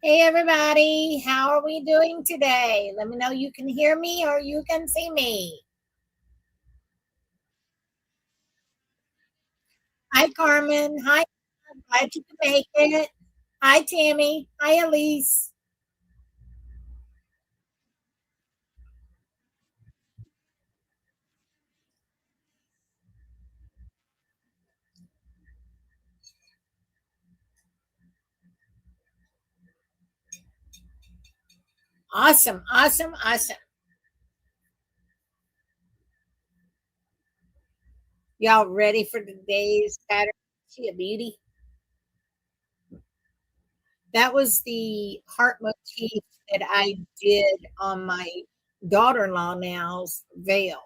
Hey everybody, how are we doing today? Let me know you can hear me or you can see me. Hi Carmen, hi, glad you could make it. Hi Tammy, hi Elise. Awesome, awesome, awesome. Y'all ready for today's pattern? She a beauty. That was the heart motif that I did on my daughter-in-law now's veil.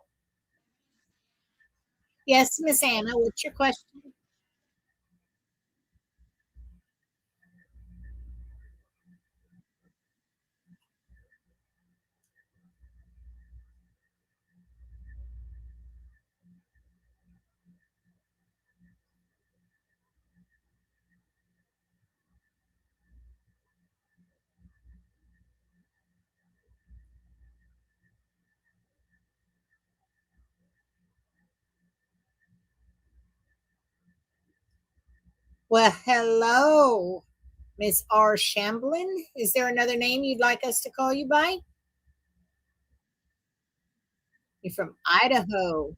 Yes, Miss Anna, what's your question? Well, hello, Miss R. Shamblin. Is there another name you'd like us to call you by? You're from Idaho.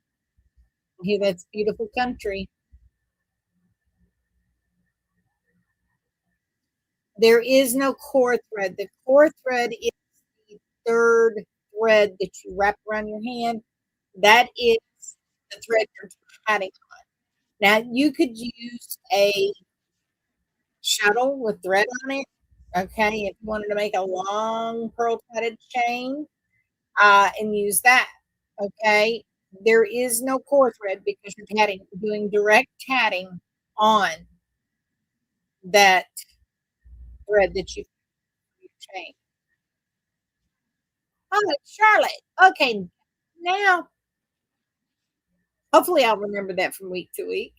Hey, that's beautiful country. There is no core thread. The core thread is the third thread that you wrap around your hand. That is the thread you're tatting on. Now, you could use a shuttle with thread on it. Okay, if you wanted to make a long pearl threaded chain, and use that. Okay, there is no core thread because you're tatting, doing direct tatting on that thread that you chain. Oh, it's Charlotte. Okay, now hopefully I'll remember that from week to week.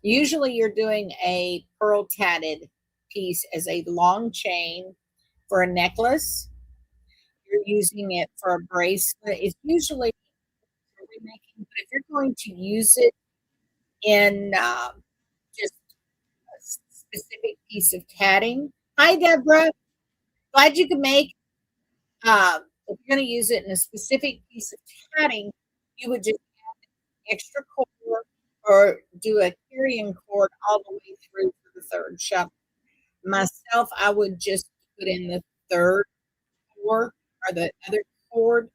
Usually you're doing a pearl tatted piece as a long chain for a necklace. You're using it for a bracelet. It's usually for remaking, but if you're going to use it in just a specific piece of tatting. Hi, Deborah. Glad you could make. If you're going to use it in a specific piece of tatting, you would just add extra cord or do a carrying cord all the way through to the third shuttle. Myself, I would just put in the third cord or the other cord.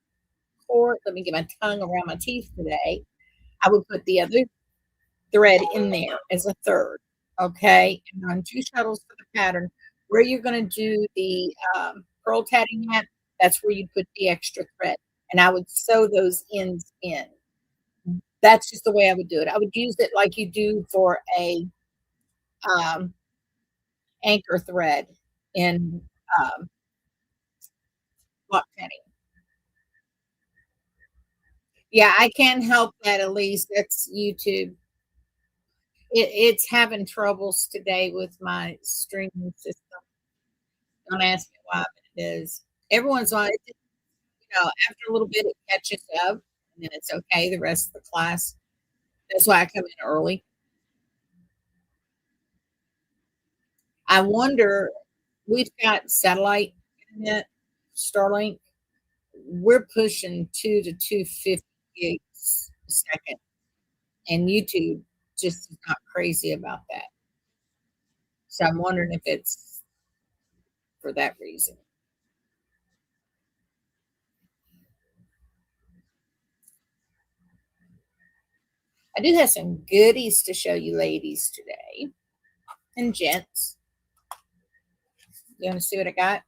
Let me get my tongue around my teeth today. I would put the other thread in there as a third. Okay, and on two shuttles for the pattern, where you're going to do the pearl tatting at, that's where you put the extra thread. And I would sew those ends in. That's just the way I would do it. I would use it like you do for a um, anchor thread in um, block tatting. Yeah, I can help that, Elise. That's YouTube. It's having troubles today with my streaming system. Don't ask me why, but it is. Everyone's on, after a little bit, it catches up, and then it's okay the rest of the class. That's why I come in early. I wonder, we've got satellite internet, Starlink. We're pushing 2 to 250 gigs a second, and YouTube just is not crazy about that. So I'm wondering if it's for that reason. I do have some goodies to show you ladies today and gents. You want to see what I got?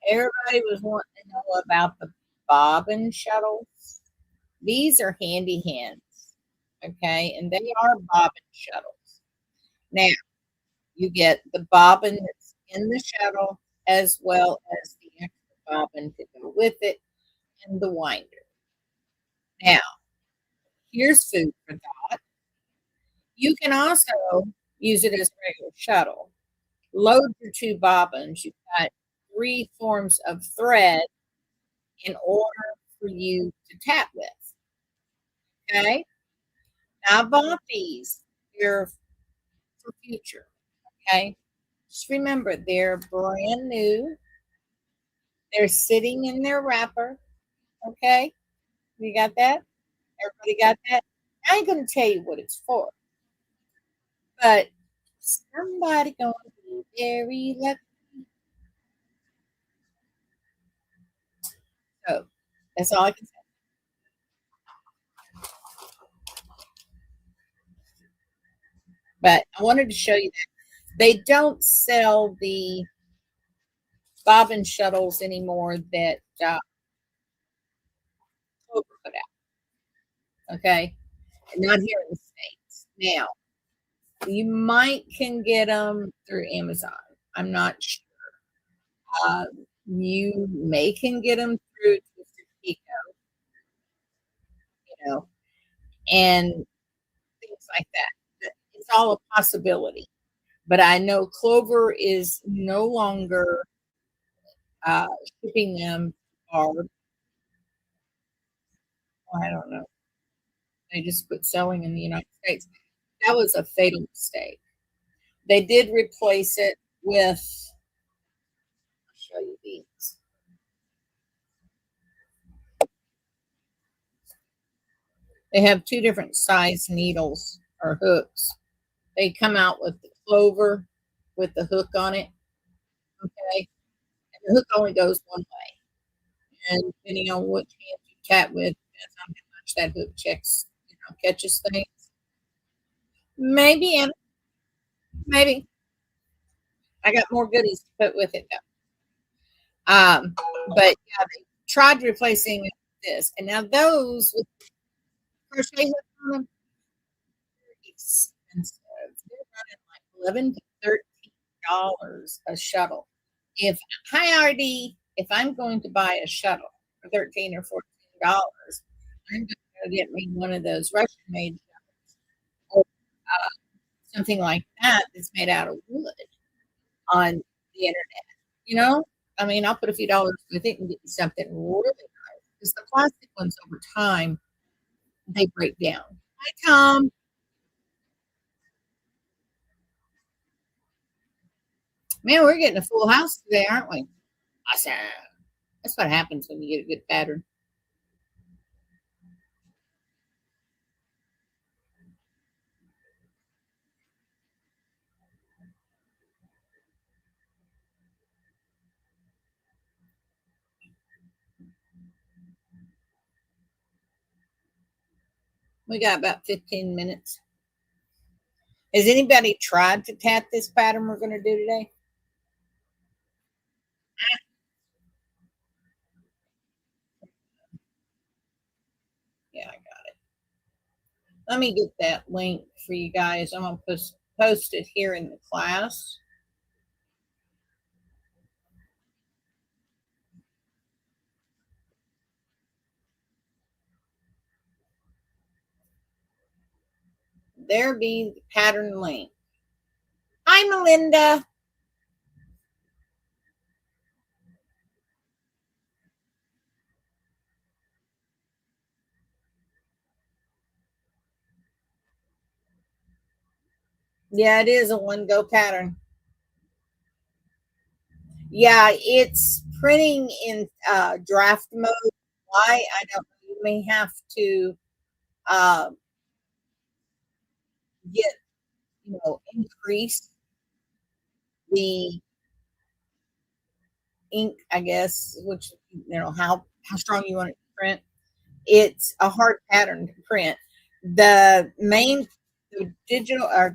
Everybody was wanting to know about the bobbin shuttles. These are handy hands, okay? And they are bobbin shuttles. Now, you get the bobbin that's in the shuttle as well as the extra bobbin to go with it and the winder. Now, here's food for thought. You can also use it as a regular shuttle. Load your 2 bobbins. You've got 3 forms of thread in order for you to tat with, okay? Now, I bought these. They're for future, okay? Just remember, they're brand new. They're sitting in their wrapper, okay? You got that? Everybody got that? I ain't gonna tell you what it's for, but somebody gonna be very lucky. So that's all I can say. But I wanted to show you that they don't sell the bobbin shuttles anymore that Clover put out. Okay, not here in the States. Now you might can get them through Amazon. I'm not sure. Uh, you may can get them through Twisted Picot, you know, and things like that. It's all a possibility. But I know Clover is no longer uh, shipping them, or I don't know. They just quit selling in the United States. That was a fatal mistake. They did replace it with, I'll show you these. They have 2 different size needles or hooks. They come out with the clover with the hook on it. Okay. And the hook only goes one way. And depending on which hand you tat with, depends on how much that hook catches things. Maybe, and maybe. I got more goodies to put with it though. But yeah, they tried replacing this. And now those with crochet hooks on them are expensive. They're running like 11 to $13 a shuttle. If I'm going to buy a shuttle for 13 or $14, I'm gonna go get me one of those Russian made or something like that that's made out of wood on the internet. You know, I mean, I'll put a few dollars with it and get you something really nice. Because the plastic ones over time they break down. Hi, Tom. Man, we're getting a full house today, aren't we? Awesome. That's what happens when you get a good pattern. We got about 15 minutes. Has anybody tried to tat this pattern we're going to do today? Yeah, I got it. Let me get that link for you guys. I'm going to post it here in the class. There be the pattern link. Hi, Melinda. Yeah, it is a one go pattern. Yeah, it's printing in draft mode. Why? I don't know. You may have to uh, get, increase the ink, I guess, which, how strong you want it to print. It's a hard pattern to print. The digital, or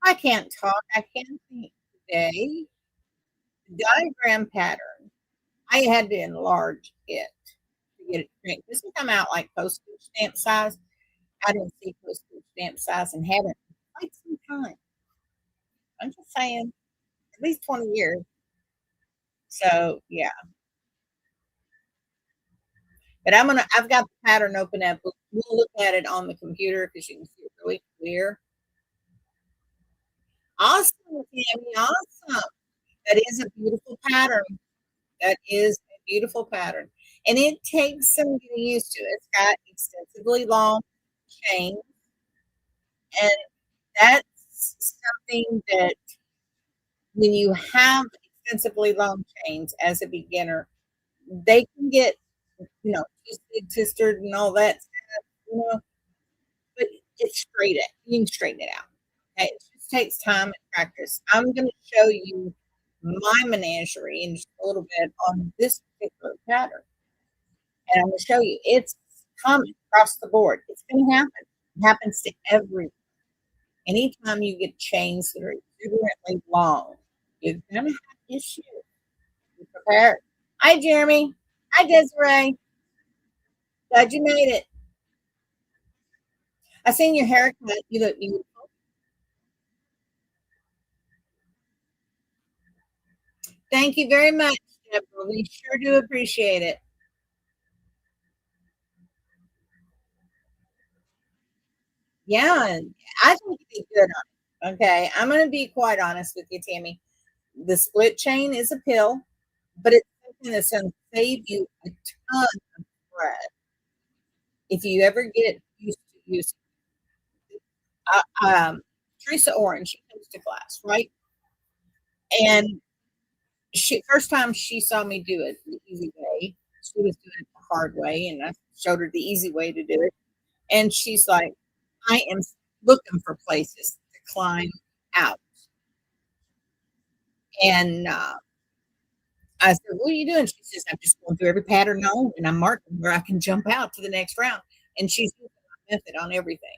I can't talk. I can't think today. Diagram pattern. I had to enlarge it to get it to print. This will come out like postage stamp size. I didn't see postage stamp size and haven't in quite some time. I'm just saying, at least 20 years. So yeah, But I've got the pattern open up. We'll look at it on the computer because you can see it really clear. Awesome, Tammy. Awesome. That is a beautiful pattern. That is a beautiful pattern. And it takes some getting used to. It's got extensively long chains. And that's something that when you have extensively long chains as a beginner, they can get, twisted, twisted, and all that stuff, but it's straight it. You can straighten it out. Okay, it just takes time and practice. I'm going to show you my menagerie in just a little bit on this particular pattern, and I'm going to show you it's common across the board. It's going to happen. It happens to everyone. Anytime you get chains that are exuberantly long, you're going to have issues. Be prepared. Hi, Jeremy. Hi, Desiree. Glad you made it. I seen your haircut. You look beautiful. Thank you very much, Deborah. We sure do appreciate it. Yeah, I think you did good on it. Okay, I'm going to be quite honest with you, Tammy. The split chain is a pill, but it's something that's going to save you a ton of thread if you ever get used to using. Teresa Orange, she comes to class, right? And she first time she saw me do it the easy way, she was doing it the hard way, and I showed her the easy way to do it. And she's like, I am looking for places to climb out. And I said, what are you doing? She says, I'm just going through every pattern known and I'm marking where I can jump out to the next round. And she's using my method on everything.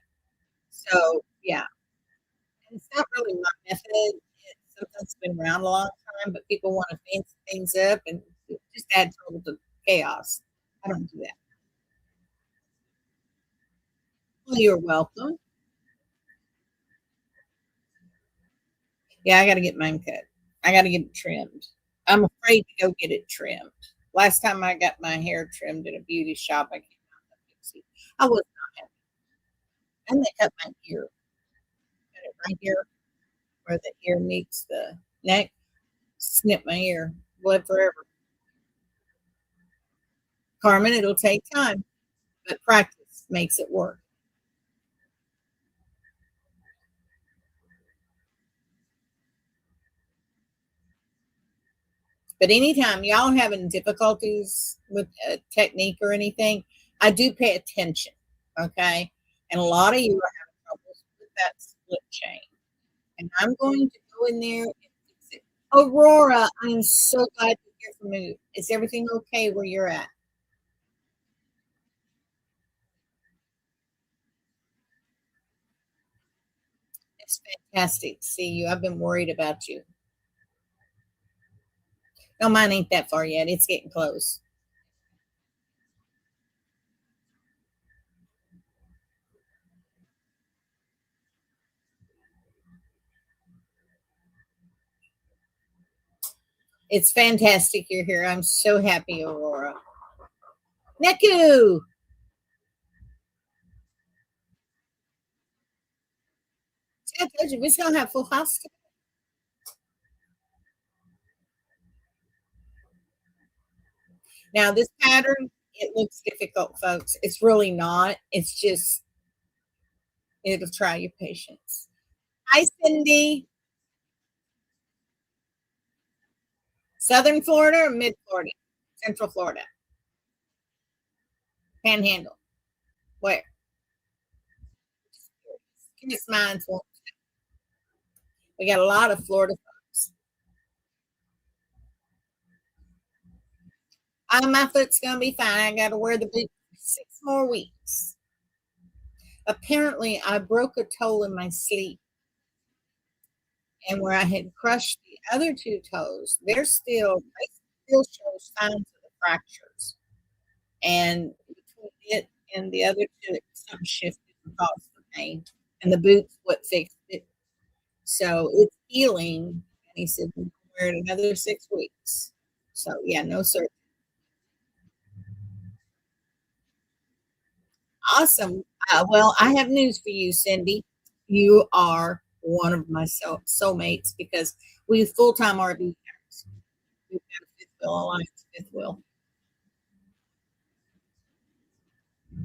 So yeah, and it's not really my method. It's something that's been around a long time, but people want to fancy things up and just add total to chaos. I don't do that. Well, you're welcome. Yeah, I got to get mine cut. I got to get it trimmed. I'm afraid to go get it trimmed. Last time I got my hair trimmed in a beauty shop, I came out of Pixie. I was not happy. And they cut my ear. Cut it right here where the ear meets the neck. Snip my ear. Bled forever. Carmen, it'll take time, but practice makes it work. But anytime y'all having difficulties with a technique or anything, I do pay attention. Okay. And a lot of you are having troubles with that split chain. And I'm going to go in there and fix it. Aurora, I am so glad to hear from you. Is everything okay where you're at? It's fantastic to see you. I've been worried about you. No, mine ain't that far yet. It's getting close. It's fantastic you're here. I'm so happy, Aurora. Neku! See, I told you, we're going to have full house. Now, this pattern, it looks difficult, folks. It's really not. It's just, it'll try your patience. Hi, Cindy. Southern Florida or mid Florida? Central Florida. Panhandle. Where? Give me mine for. We got a lot of Florida folks. My foot's gonna be fine. I got to wear the boot for 6 more weeks. Apparently, I broke a toe in my sleep, and where I had crushed the other two toes, they still show signs of the fractures. And between it and the other two, something shifted and caused the pain. And the boot's what fixed it. So it's healing. And he said, we're going to wear it another 6 weeks. So, yeah, no surgery. Awesome. Well, I have news for you, Cindy. You are one of my soulmates because we full-time RV parents. We've got a fifth wheel alliance, fifth wheel.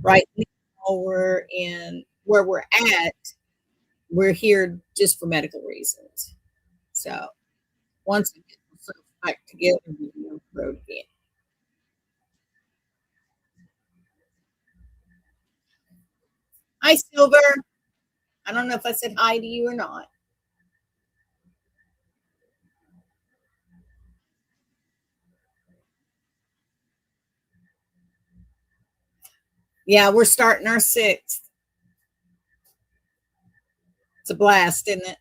Right now, we're in where we're at. We're here just for medical reasons. So once we get ourselves back together, we'll be on the road again. Hi, Silver. I don't know if I said hi to you or not. Yeah, we're starting our sixth. It's a blast, isn't it?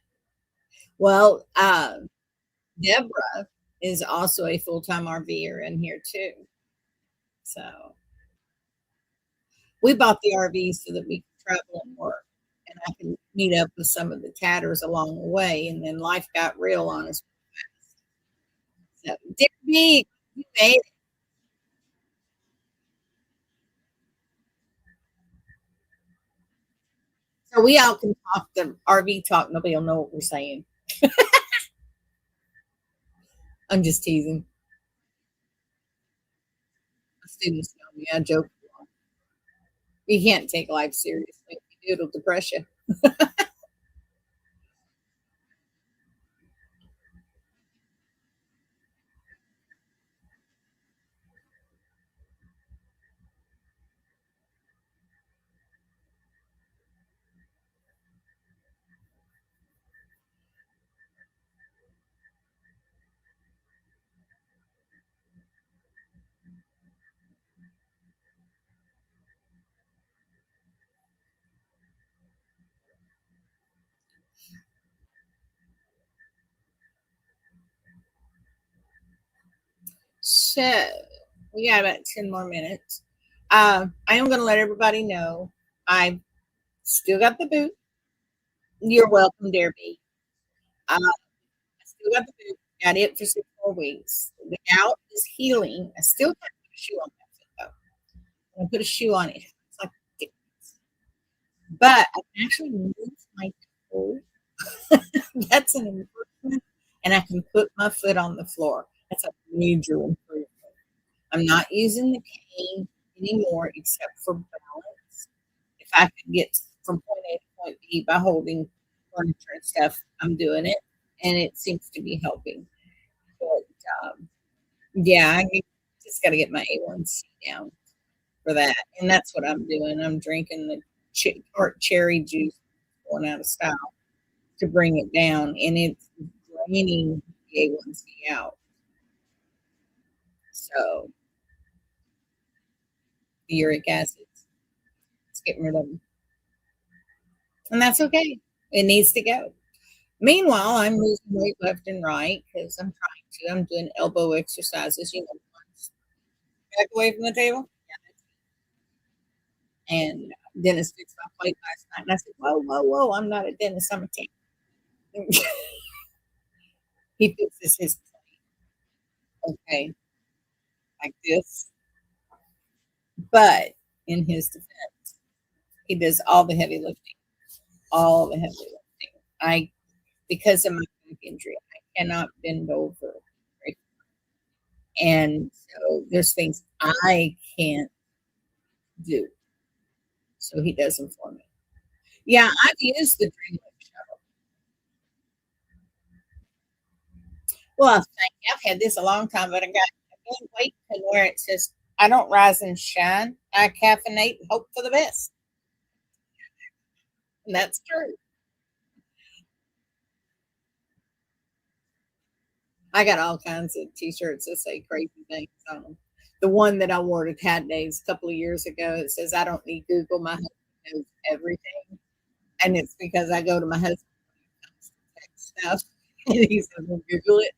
Well, Deborah is also a full-time RVer in here too. So we bought the RV so that we can travel and work, and I can meet up with some of the tatters along the way. And then life got real on us. So, Debbie, you made it. So we all can talk the RV talk. Nobody will know what we're saying. I'm just teasing. Students know me. I joke. You can't take life seriously. If you do, it'll depress you. So we got about 10 more minutes. I am going to let everybody know I've still got the boot. You're welcome, dear B. I still got the boot. Got it for 6 more weeks. The gout is healing. I still can't put a shoe on that foot though. When I put a shoe on it, it's like ridiculous. But I can actually move my toe. That's an improvement. And I can put my foot on the floor. That's a major improvement. I'm not using the cane anymore except for balance. If I could get from point A to point B by holding furniture and stuff, I'm doing it. And it seems to be helping. But yeah, I just got to get my A1C down for that. And that's what I'm doing. I'm drinking the tart cherry juice going out of style to bring it down. And it's draining the A1C out. So the uric acid, it's getting rid of them. And that's okay. It needs to go. Meanwhile, I'm losing weight left and right because I'm trying to. I'm doing elbow exercises, back away from the table. And Dennis fixed my plate last night. And I said, whoa, whoa, whoa, I'm not a dentist. I'm a king. He fixes his plate, okay, like this. But in his defense, he does all the heavy lifting, all the heavy lifting. Because of my back injury, I cannot bend over. Right? And so there's things I can't do. So he does them for me. Yeah, I've used the Dreamlift shuttle. Well, thank you. I've had this a long time, but I got a weight to where it says, I don't rise and shine. I caffeinate and hope for the best. And that's true. I got all kinds of t-shirts that say crazy things on them. The one that I wore to Cat Days a couple of years ago, it says, I don't need Google. My husband knows everything. And it's because I go to my husband stuff and he says, well, Google it.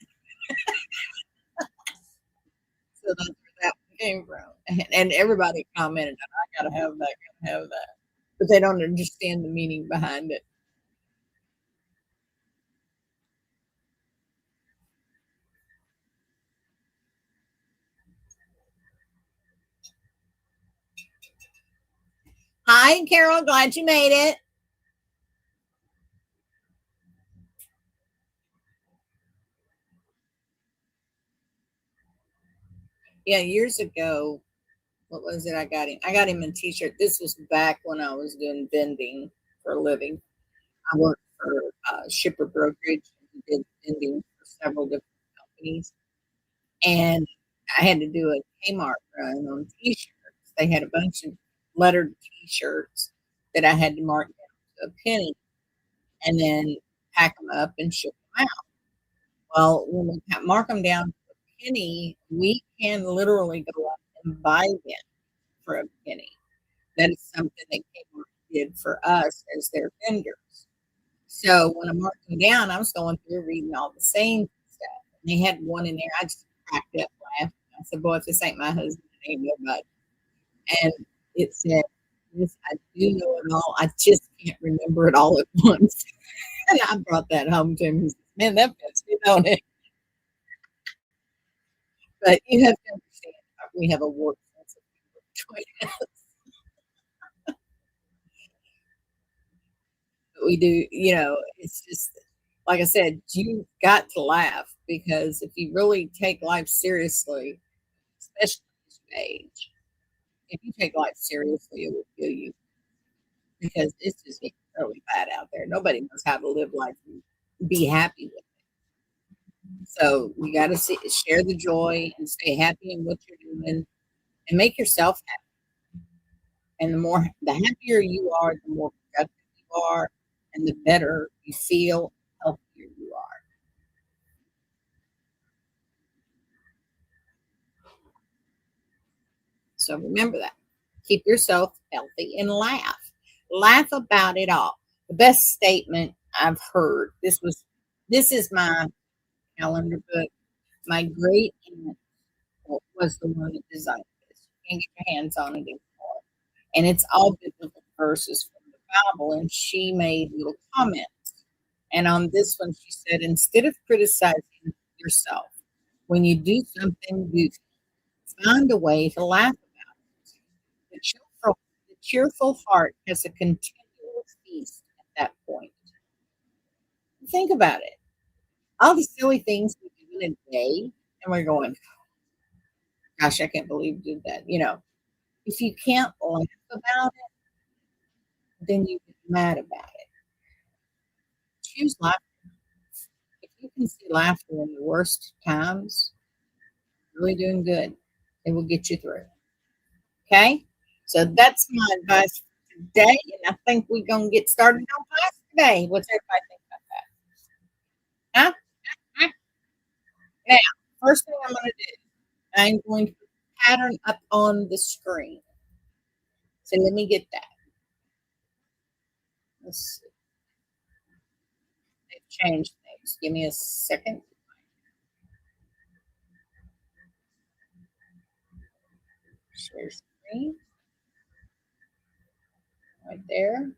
So that's where that one came from. And everybody commented, I gotta have that, gotta have that. But they don't understand the meaning behind it. Hi, Carol. Glad you made it. Yeah, years ago, what was it? I got him. I got him a T-shirt. This was back when I was doing vending for a living. I worked for shipper brokerage and did vending for several different companies, and I had to do a Kmart run on T-shirts. They had a bunch of lettered T-shirts that I had to mark down to a penny, and then pack them up and ship them out. Well, when we mark them down to a penny, we can literally go up and buy them for a penny. That is something that Kmart did for us as their vendors. So when I marked them down, I was going through reading all the same stuff. And they had one in there. I just cracked up laughing. I said, "Boy, if this ain't my husband, it ain't nobody." And it said, "Yes, I do know it all. I just can't remember it all at once." And I brought that home to him. He said, "Man, that fits me, don't it?" But you have to understand, we have a warped sense of humor between us. We do, it's just like I said, you got to laugh because if you really take life seriously, especially as you age, if you take life seriously, it will kill you because it's just getting really bad out there. Nobody knows how to live life and be happy with it. So you got to share the joy and stay happy in what you're doing and make yourself happy. And the happier you are, the more productive you are, and the better you feel, healthier you are. So remember that. Keep yourself healthy and laugh. Laugh about it all. The best statement I've heard. This is my calendar book. My great aunt was the one that designed this. You can't get your hands on it anymore. And it's all biblical verses from the Bible. And she made little comments. And on this one, she said, instead of criticizing yourself when you do something goofy, find a way to laugh about it. The cheerful heart has a continual feast at that point. Think about it. All the silly things we do in a day, and we're going, gosh, I can't believe you did that. If you can't laugh about it, then you get mad about it. Choose laughter. If you can see laughter in the worst times, really doing good. It will get you through. Okay? So that's my advice for today. And I think we're going to get started on class today. What's everybody think about that? Huh? Huh? Now, first thing I'm going to do, I'm going to put the pattern up on the screen. So let me get that. Let's see. They've changed things. Give me a second. Share screen. Right there.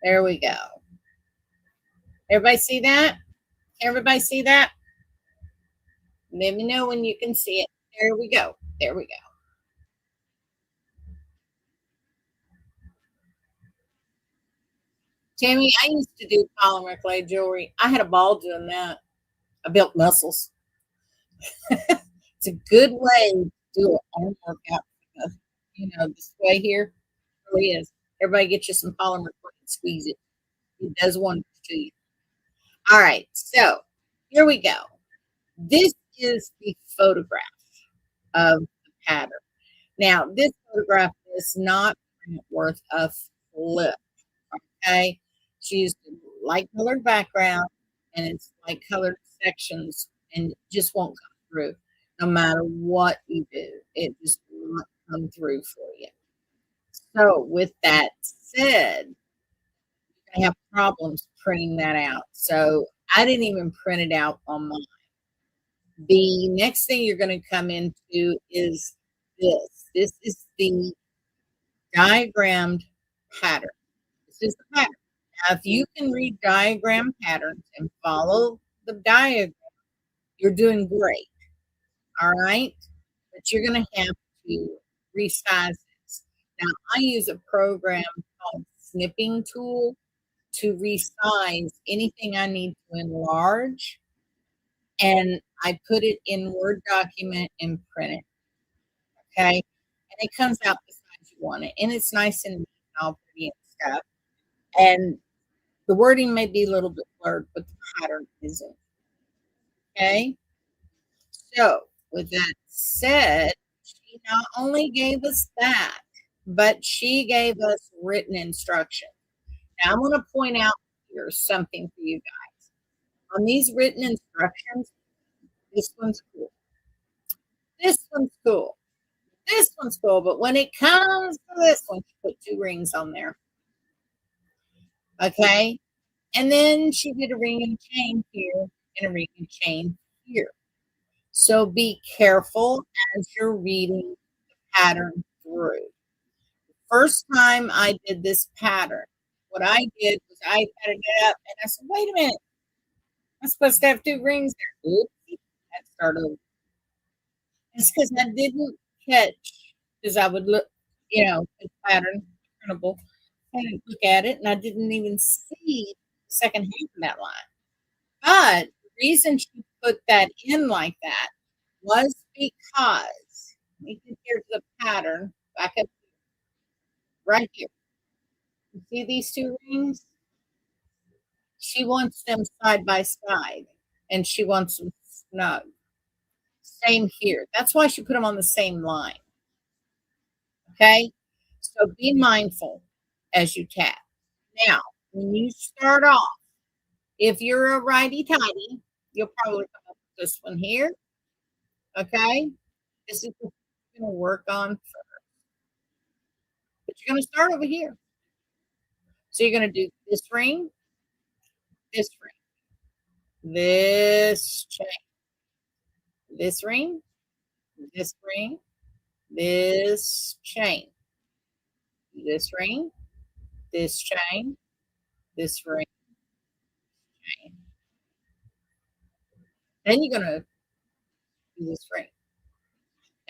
There we go. Everybody see that? Everybody see that? Let me know when you can see it. There we go. There we go. Tammy, I used to do polymer clay jewelry. I had a ball doing that. I built muscles. It's a good way to do an arm workout. This way here. It really is. Everybody get you some polymer clay and squeeze it. It does wonders to you. All right. So here we go. This is the photograph of the pattern. Now, this photograph is not worth a flip. Okay. She used a light colored background and it's light colored sections and it just won't come through no matter what you do. It just will not come through for you. So, with that said, I have problems printing that out. So, I didn't even print it out on mine. The next thing you're going to come into is this. This is the diagrammed pattern. This is the pattern. Now, if you can read diagram patterns and follow the diagram, You're doing great. All right. But you're going to have to resize this. Now, I use a program called Snipping Tool to resize anything I need to enlarge, and I put it in Word document and print it. Okay. And it comes out the size you want it. And it's nice and neat and all pretty and stuff. And the wording may be a little bit blurred, but the pattern isn't. Okay. So, with that said, she not only gave us that, but she gave us written instructions. Now, I'm going to point out here something for you guys. On these written instructions, this one's cool. This one's cool. This one's cool. But when it comes to this one, she put 2 rings on there. Okay. And then she did a ring and chain here and a ring and chain here. So be careful as you're reading the pattern through. The first time I did this pattern, what I did was I padded it up and I said, wait a minute, I'm supposed to have 2 rings there. Oopsie. That started. It's because I didn't catch, because I would look, the pattern, printable. I didn't look at it and I didn't even see the second half of that line. But the reason she put that in like that was because, here's the pattern, back up right here. You see these 2 rings? She wants them side by side, and she wants them snug. Same here. That's why she put them on the same line. Okay? So be mindful as you tap. Now, when you start off, if you're a righty-tighty, you'll probably come up with this one here. Okay? This is what you're going to work on first. But you're going to start over here. So you're going to do this ring, this ring, this chain, this ring, this ring, this chain, this ring, this chain, this ring, chain. Then you're going to do this ring.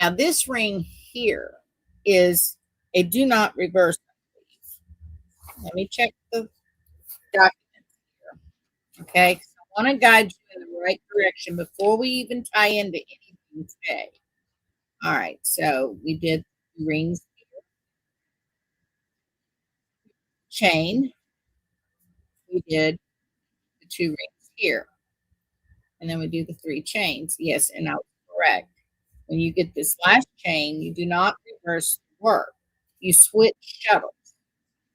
Now this ring here is a do not reverse. Let me check the documents here. Okay, I want to guide you in the right direction before we even tie into anything today. All right, so we did rings here. Chain. We did the 2 rings here. And then we do the 3 chains. Yes, and I was correct. When you get this last chain, you do not reverse the work. You switch shuttles.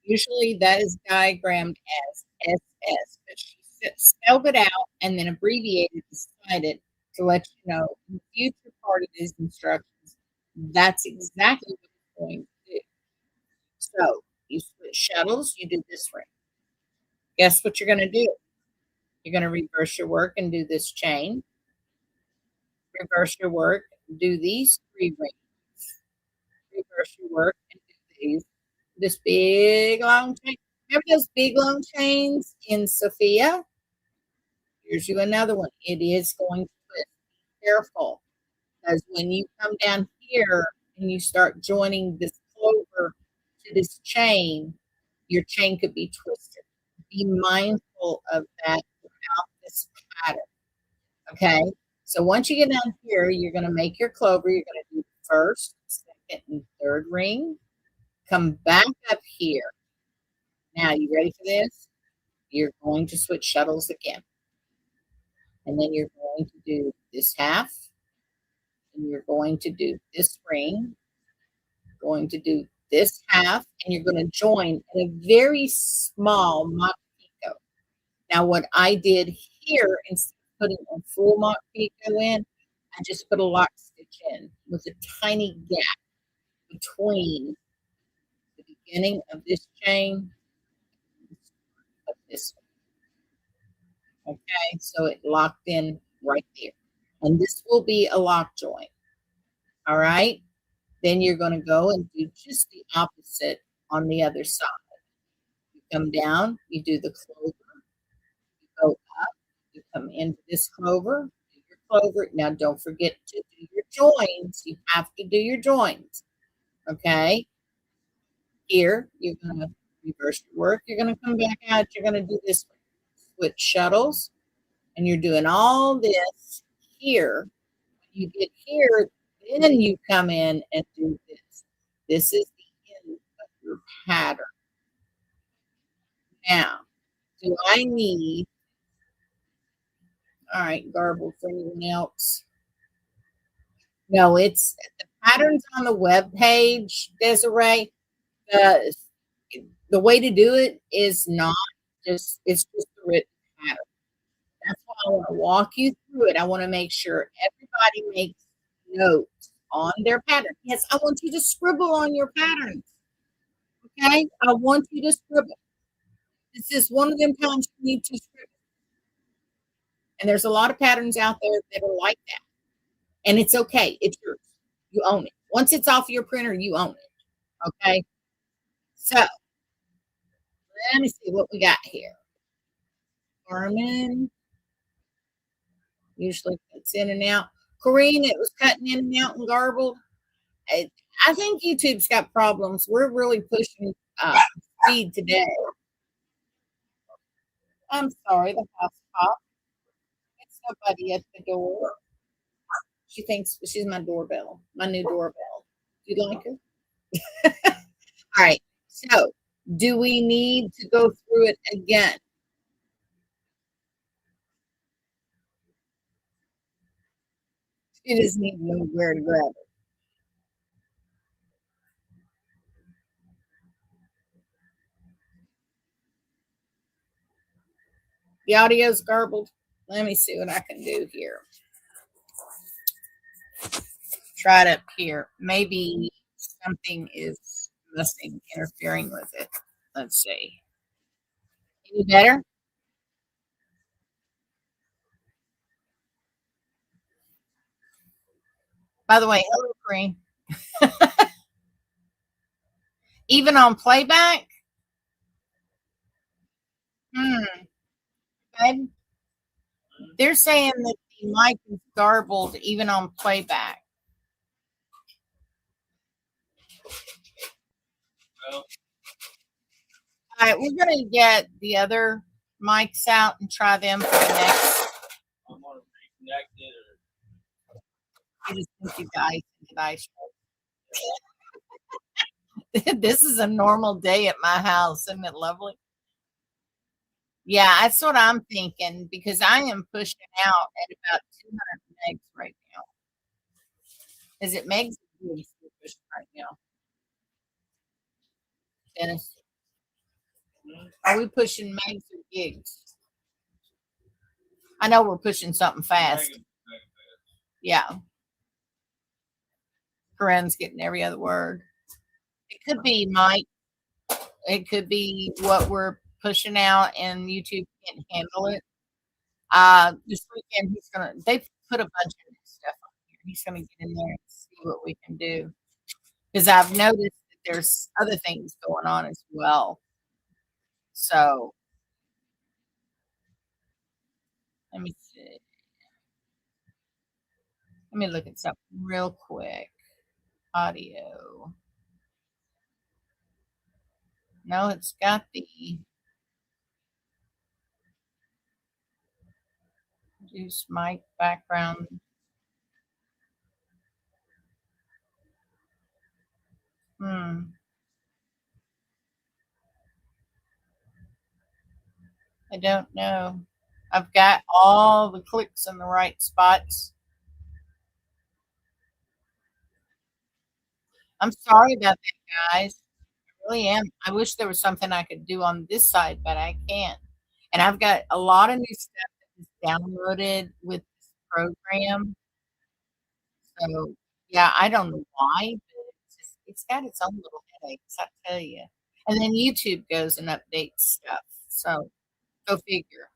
Usually that is diagrammed as SS, but she spelled it out and then abbreviated beside it to let you know in the future part of these instructions, that's exactly what it's going to do. So you switch shuttles, you do this ring. Guess what you're going to do? You're going to reverse your work and do this chain. Reverse your work, do these 3 rings. Reverse your work and do this big long chain. Remember those big long chains in Sophia? Here's you another one. It is going to twist. Be careful, because when you come down here and you start joining this clover to this chain, your chain could be twisted. Be mindful of that throughout this pattern. Okay, so once you get down here, you're going to make your clover. You're going to do the 1st, 2nd, and 3rd ring. Come back up here. Now, you ready for this? You're going to switch shuttles again. And then you're going to do this half. And you're going to do this ring. Going to do this half. And you're going to join in a very small mock picot. Now, what I did here, instead of putting a full mock picot in, I just put a lock stitch in with a tiny gap between the beginning of this chain of this one. Okay, so it locked in right there. And this will be a lock joint. All right. Then you're going to go and do just the opposite on the other side. You come down, you do the clover, you go up, you come into this clover, do your clover. Now, don't forget to do your joins. You have to do your joins. Okay. Here, you're going to reverse your work. You're going to come back out. You're going to do this with shuttles. And you're doing all this here. When you get here, then you come in and do this. This is the end of your pattern. Now, do I need, all right, garble for anyone else? No, it's the patterns on the web page, Desiree. The, the way to do it is not just, it's just a written pattern. That's why I want to walk you through it. I want to make sure everybody makes notes on their pattern. Yes, I want you to scribble on your patterns. Okay? I want you to scribble. This is one of them times you need to scribble. And there's a lot of patterns out there that are like that. And it's okay. It's yours. You own it. Once it's off your printer, you own it. Okay? So, let me see what we got here. Carmen usually cuts in and out. Corrine, it was cutting in and out and garbled. I think YouTube's got problems. We're really pushing speed today. I'm sorry, the house pop. It's somebody at the door. She thinks she's my doorbell, my new doorbell. Do you like her? All right. So, do we need to go through it again? She doesn't even know where to grab it. The audio's garbled. Let me see what I can do here. Try it up here. Maybe something is missing, interfering with it. Let's see. Any better? By the way, hello, Green. Even on playback? Okay. They're saying that the mic is garbled even on playback. All right, we're going to get the other mics out and try them for the next. I'm going to reconnect it. You just think you guys did ice. This is a normal day at my house. Isn't it lovely? Yeah, that's what I'm thinking because I am pushing out at about 200 megs right now. Is it megs right now? Dennis, are we pushing megs or gigs? I know we're pushing something fast. Yeah. Corinne's getting every other word. It could be Mike. It could be what we're pushing out and YouTube can't handle it. This weekend they put a bunch of new stuff on here. He's gonna get in there and see what we can do. Because I've noticed that there's other things going on as well. So let me see. Let me look at something real quick. Audio. No, it's got the reduce mic background. I don't know. I've got all the clicks in the right spots. I'm sorry about that, guys. I really am. I wish there was something I could do on this side, but I can't. And I've got a lot of new stuff that is downloaded with this program. So, yeah, I don't know why, but it's got its own little headaches, I tell you. And then YouTube goes and updates stuff. So, go figure.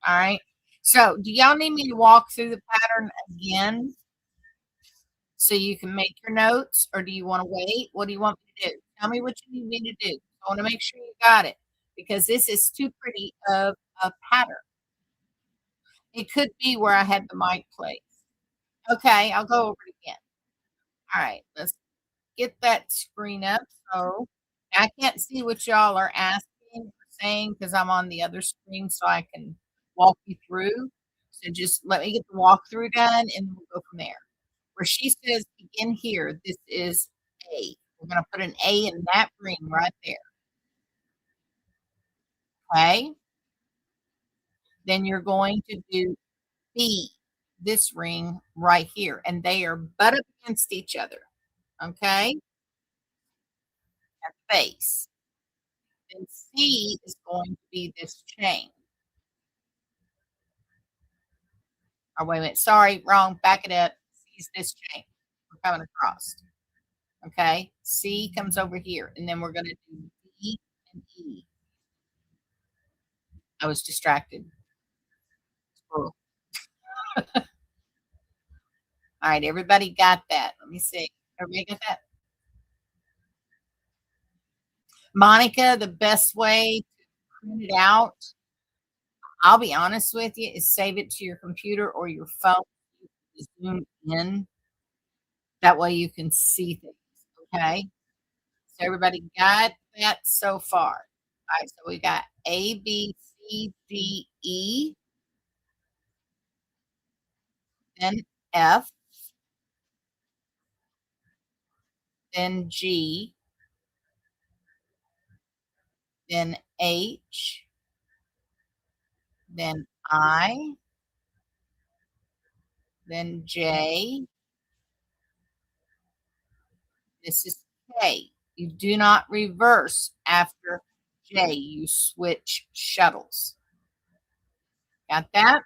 All right. So, do y'all need me to walk through the pattern again so you can make your notes, or do you want to wait? What do you want me to do? Tell me what you need me to do. I want to make sure you got it because this is too pretty of a pattern. It could be where I had the mic placed. Okay, I'll go over it again. All right, let's get that screen up. So I can't see what y'all are asking or saying because I'm on the other screen so I can walk you through. So just let me get the walkthrough done and we'll go from there. Where she says begin here, this is A. We're going to put an A in that ring right there. Okay. Then you're going to do B, this ring right here, and they are butt up against each other. Okay. At base. Then C is going to be this chain. Oh, wait a minute. Sorry, wrong. Back it up. C is this chain. We're coming across. Okay. C comes over here, and then we're going to do D and E. I was distracted. All right. Everybody got that. Let me see. Everybody got that? Monica, the best way to print it out, I'll be honest with you, is save it to your computer or your phone. Zoom in. That way you can see things. Okay. So everybody got that so far. All right. So we got A, B, C, D, E, then F, then G, then H, then I, then J. This is K. You do not reverse after J. You switch shuttles. Got that?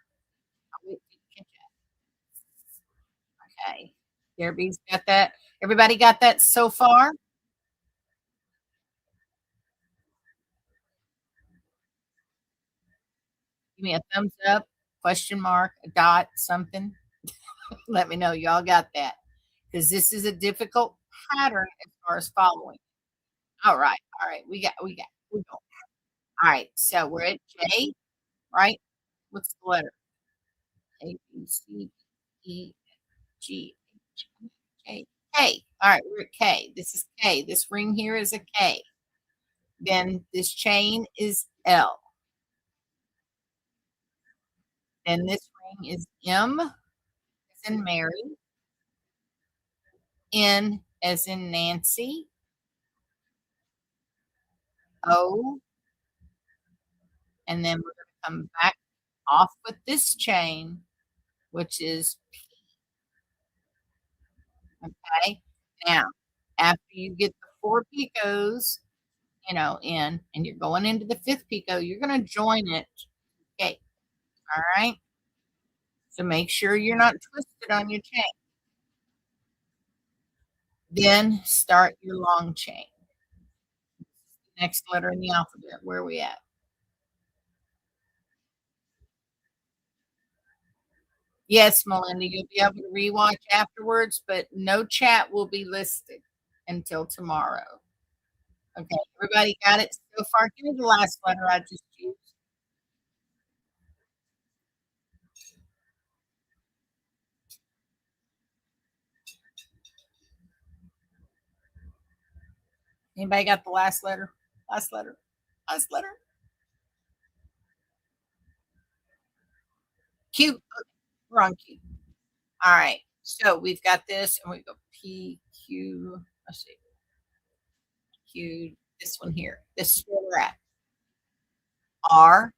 Okay. Everybody's got that. Everybody got that so far? Give me a thumbs up, question mark, a dot, something. Let me know y'all got that. Because this is a difficult pattern as far as following. All right. All right. We go. All right. So we're at J, right? What's the letter? A, B, C, E, G, H, I, J, K. All right. We're at K. This is K. This ring here is a K. Then this chain is L. Then this ring is M as in Mary, N as in Nancy, O, and then we're going to come back off with this chain, which is P. Okay. Now, after you get the 4 picots, in, and you're going into the 5th picot, you're going to join it. Okay. All right. So make sure you're not twisted on your chain. Then start your long chain. Next letter in the alphabet. Where are we at? Yes, Melinda, you'll be able to rewatch afterwards, but no chat will be listed until tomorrow. Okay, everybody got it so far? Give me the last letter I just used. Anybody got the last letter? Last letter. Last letter. Q. Okay, we're on Q. All right. So we've got this, and we go P, Q. Let's see. Q. This one here. This is where we're at. R.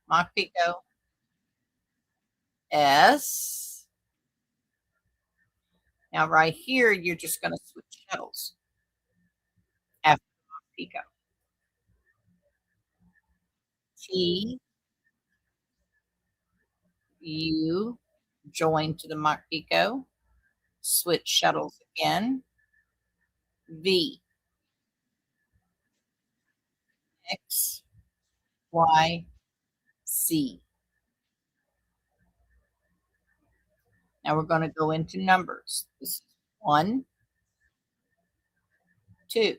Mock picot. S. Now right here, you're just going to switch shuttles after mock picot. T, U, join to the mock picot, switch shuttles again, V, X, Y, Z. Now we're going to go into numbers. This is 1, 2,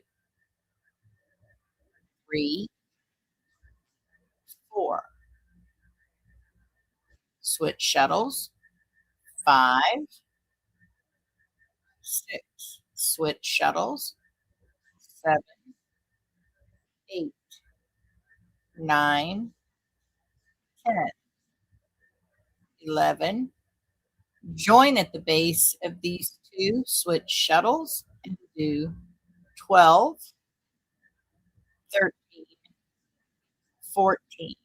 3, 4. switch shuttles, 5, 6, switch shuttles, 7, 8, 9, 10, 11. Join at the base of these two switch shuttles and do 12, 13, 14,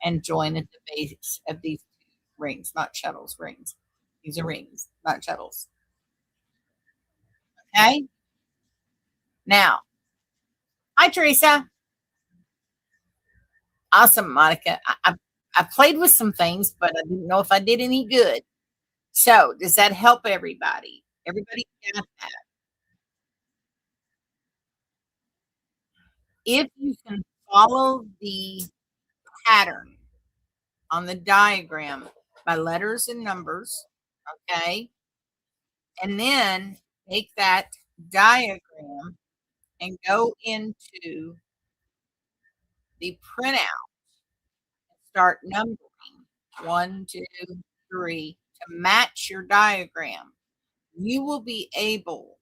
and join at the base of these two rings, not shuttles, rings. These are rings, not shuttles. Okay? Now, hi, Teresa. Awesome, Monica. I played with some things, but I didn't know if I did any good. So, does that help everybody? Everybody got that? If you can follow the pattern on the diagram by letters and numbers, okay? And then take that diagram and go into the printout and start numbering 1, 2, 3 to match your diagram. You will be able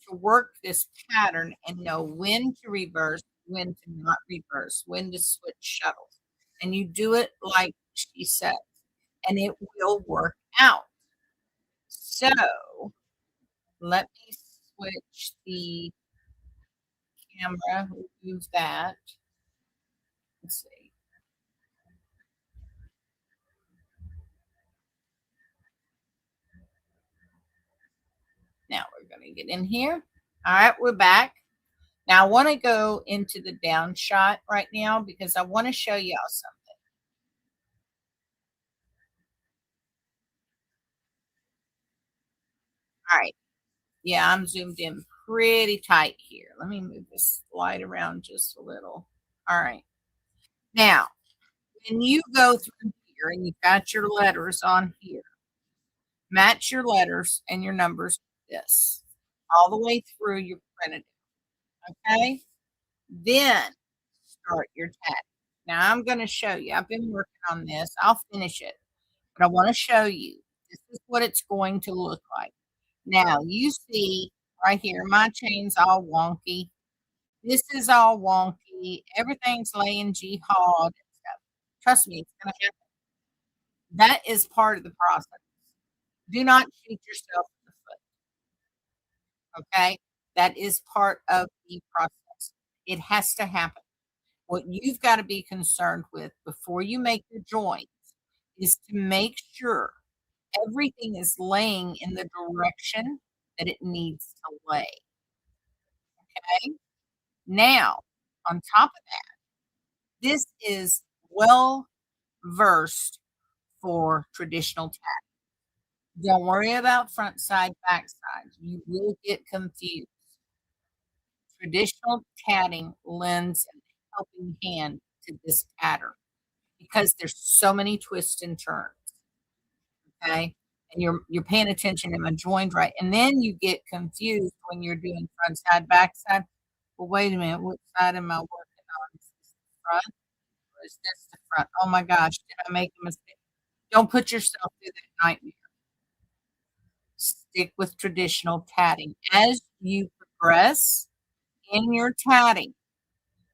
to work this pattern and know when to reverse, when to not reverse, when to switch shuttles. And you do it like she said, and it will work out. So let me switch the camera, remove that. Let's see. Now we're going to get in here. All right, we're back. Now I want to go into the down shot right now because I want to show y'all something. All right. Yeah, I'm zoomed in pretty tight here. Let me move this light around just a little. All right. Now, when you go through here and you've got your letters on here, match your letters and your numbers with this all the way through your printed. Okay. Then start your tag. Now I'm going to show you. I've been working on this. I'll finish it, but I want to show you. This is what it's going to look like. Now you see right here, my chain's all wonky. This is all wonky. Everything's laying jihad and stuff. Trust me, it's going to happen. That is part of the process. Do not shoot yourself in the foot. Okay? That is part of the process. It has to happen. What you've got to be concerned with before you make your joints is to make sure everything is laying in the direction that it needs to lay. Okay? Now, on top of that, this is well versed for traditional tatting. Don't worry about front side, back side. You will get confused. Traditional tatting lends a helping hand to this pattern because there's so many twists and turns. Okay. And you're paying attention, am I joined right? And then you get confused when you're doing front side, back side. Well, wait a minute, what side am I working on? Is this the front or is this the front? Oh my gosh, did I make a mistake? Don't put yourself through that nightmare. Stick with traditional tatting. As you progress in your tatting,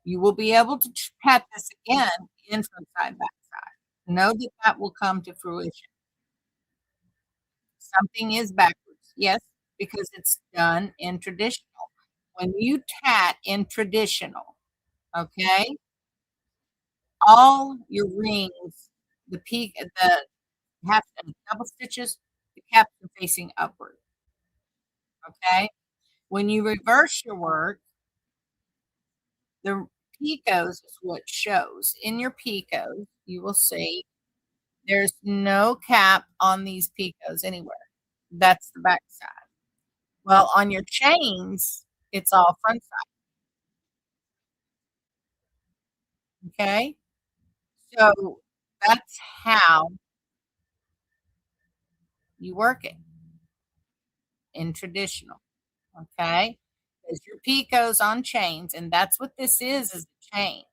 you will be able to tat this again in front side, back side. Know that that will come to fruition. Something is backwards, yes, because it's done in traditional. When you tat in traditional, okay, all your rings, the peak, the half and double stitches, the caps are facing upward. Okay. When you reverse your work, the picots is what shows. In your picots, you will see there's no cap on these picots anywhere. That's the back side. Well, on your chains, it's all front side. Okay. So that's how you work it in traditional. Okay. Because your picots on chains, and that's what this is a chain.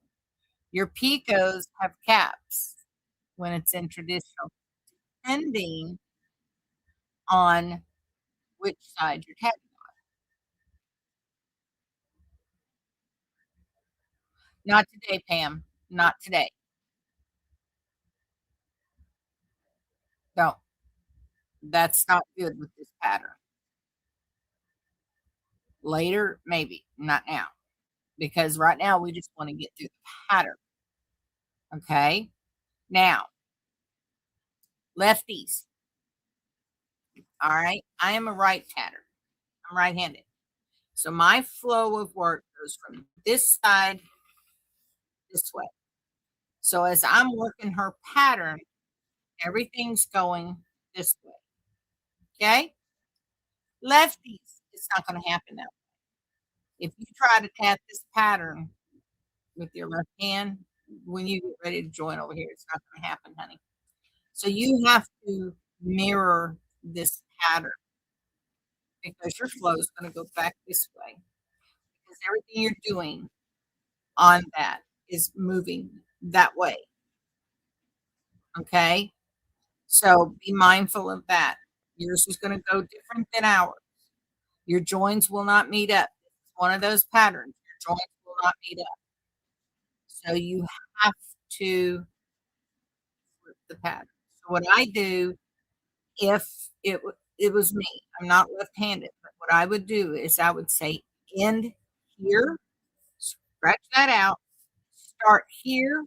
Your picots have caps when it's in traditional. depending on which side you're tatting. Not today, Pam. Not today. No, that's not good with this pattern. Later, maybe, not now, because right now we just want to get through the pattern. Okay. Now, lefties. All right. I am a right tatter. I'm right handed. So my flow of work goes from this side this way. So as I'm working her pattern, everything's going this way. Okay. Lefties, it's not going to happen that way. If you try to tat this pattern with your left hand, when you get ready to join over here, it's not going to happen, honey. So you have to mirror this pattern because your flow is going to go back this way because everything you're doing on that is moving that way. Okay. So be mindful of that. Yours is going to go different than ours. Your joins will not meet up. It's one of those patterns. Your joints will not meet up. So you have to flip the pattern. So what I do if it was me, I'm not left-handed, but what I would do is I would say end here, scratch that out, start here,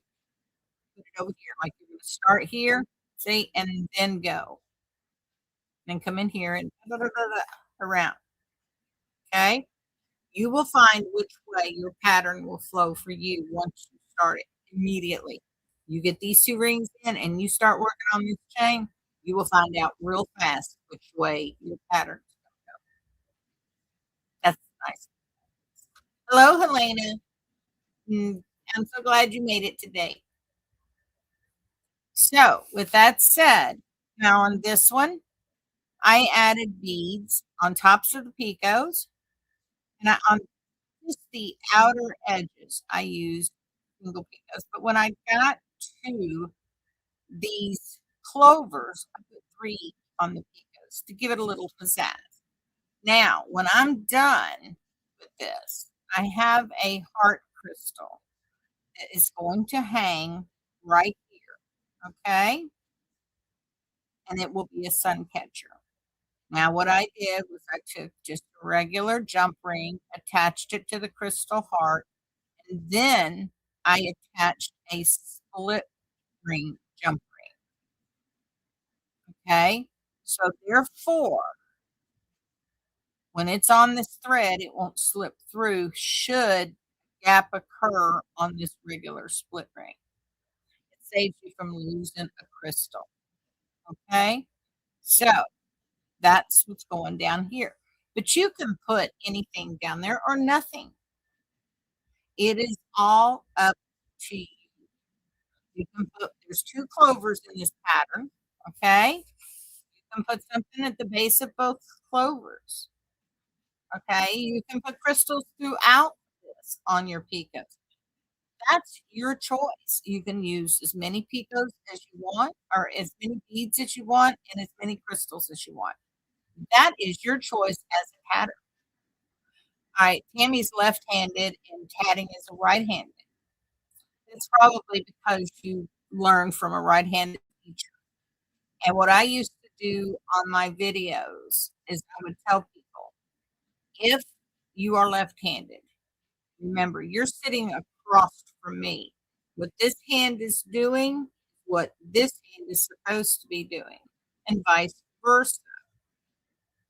put it over here, like you're gonna start here, see, and then go. Then come in here and around, okay? You will find which way your pattern will flow for you once you start it immediately. You get these 2 rings in and you start working on this chain, you will find out real fast which way your pattern's gonna go. That's nice. Hello, Helena. Mm, I'm so glad you made it today. So, with that said, now on this one, I added beads on tops of the picots, and on just the outer edges, I used single picots. But when I got to these clovers, I put 3 on the picots to give it a little pizzazz. Now, when I'm done with this, I have a heart crystal that is going to hang right here, okay? And it will be a sun catcher. Now, what I did was I took just a regular jump ring, attached it to the crystal heart, and then I attached a split ring jump ring, okay? So therefore, when it's on this thread, it won't slip through should a gap occur on this regular split ring. It saves you from losing a crystal, okay? So that's what's going down here. But you can put anything down there or nothing. It is all up to you. You can put, there's 2 clovers in this pattern, okay? You can put something at the base of both clovers, okay? You can put crystals throughout this on your picots. That's your choice. You can use as many picots as you want, or as many beads as you want, and as many crystals as you want. That is your choice as a pattern. All right, Tammy's left-handed and Tatting is a right-handed. It's probably because you learned from a right-handed teacher. And what I used to do on my videos is I would tell people, if you are left-handed, remember, you're sitting across from me. What this hand is doing, what this hand is supposed to be doing, and vice versa.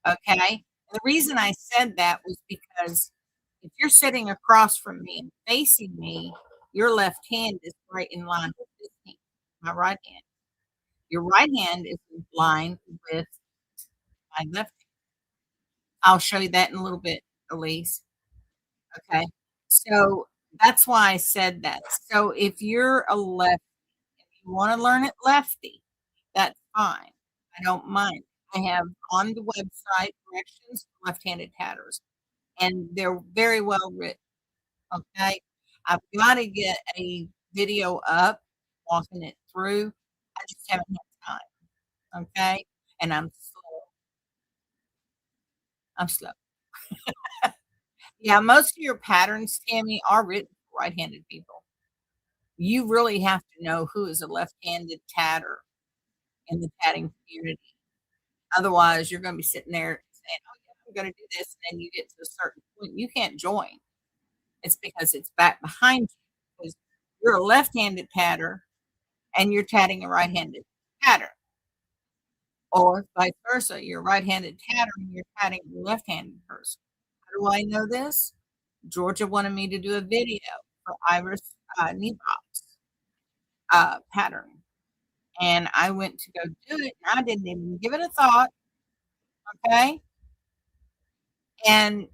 Okay? And the reason I said that was because if you're sitting across from me and facing me, your left hand is right in line with this hand, my right hand. Your right hand is in line with my left hand. I'll show you that in a little bit, Elise. Okay. So that's why I said that. So if you're a lefty, if you want to learn it lefty, that's fine. I don't mind. I have on the website directions for left-handed tatters, and they're very well written. Okay. I've got to get a video up walking it through. I just haven't had time. okay? And I'm slow. I'm slow. Yeah, most of your patterns, Tammy, are written for right-handed people. You really have to know who is a left-handed tatter in the tatting community. Otherwise, you're gonna be sitting there saying, "Oh, yeah, I'm gonna do this," and then you get to a certain point, you can't join. It's because it's back behind you because you're a left-handed tatter and you're tatting a right-handed tatter, or vice versa. You're a right-handed tatter and you're tatting a left-handed person. How do I know this? Georgia wanted me to do a video for Iris knee box pattern, and I went to go do it, and I didn't even give it a thought. Okay, and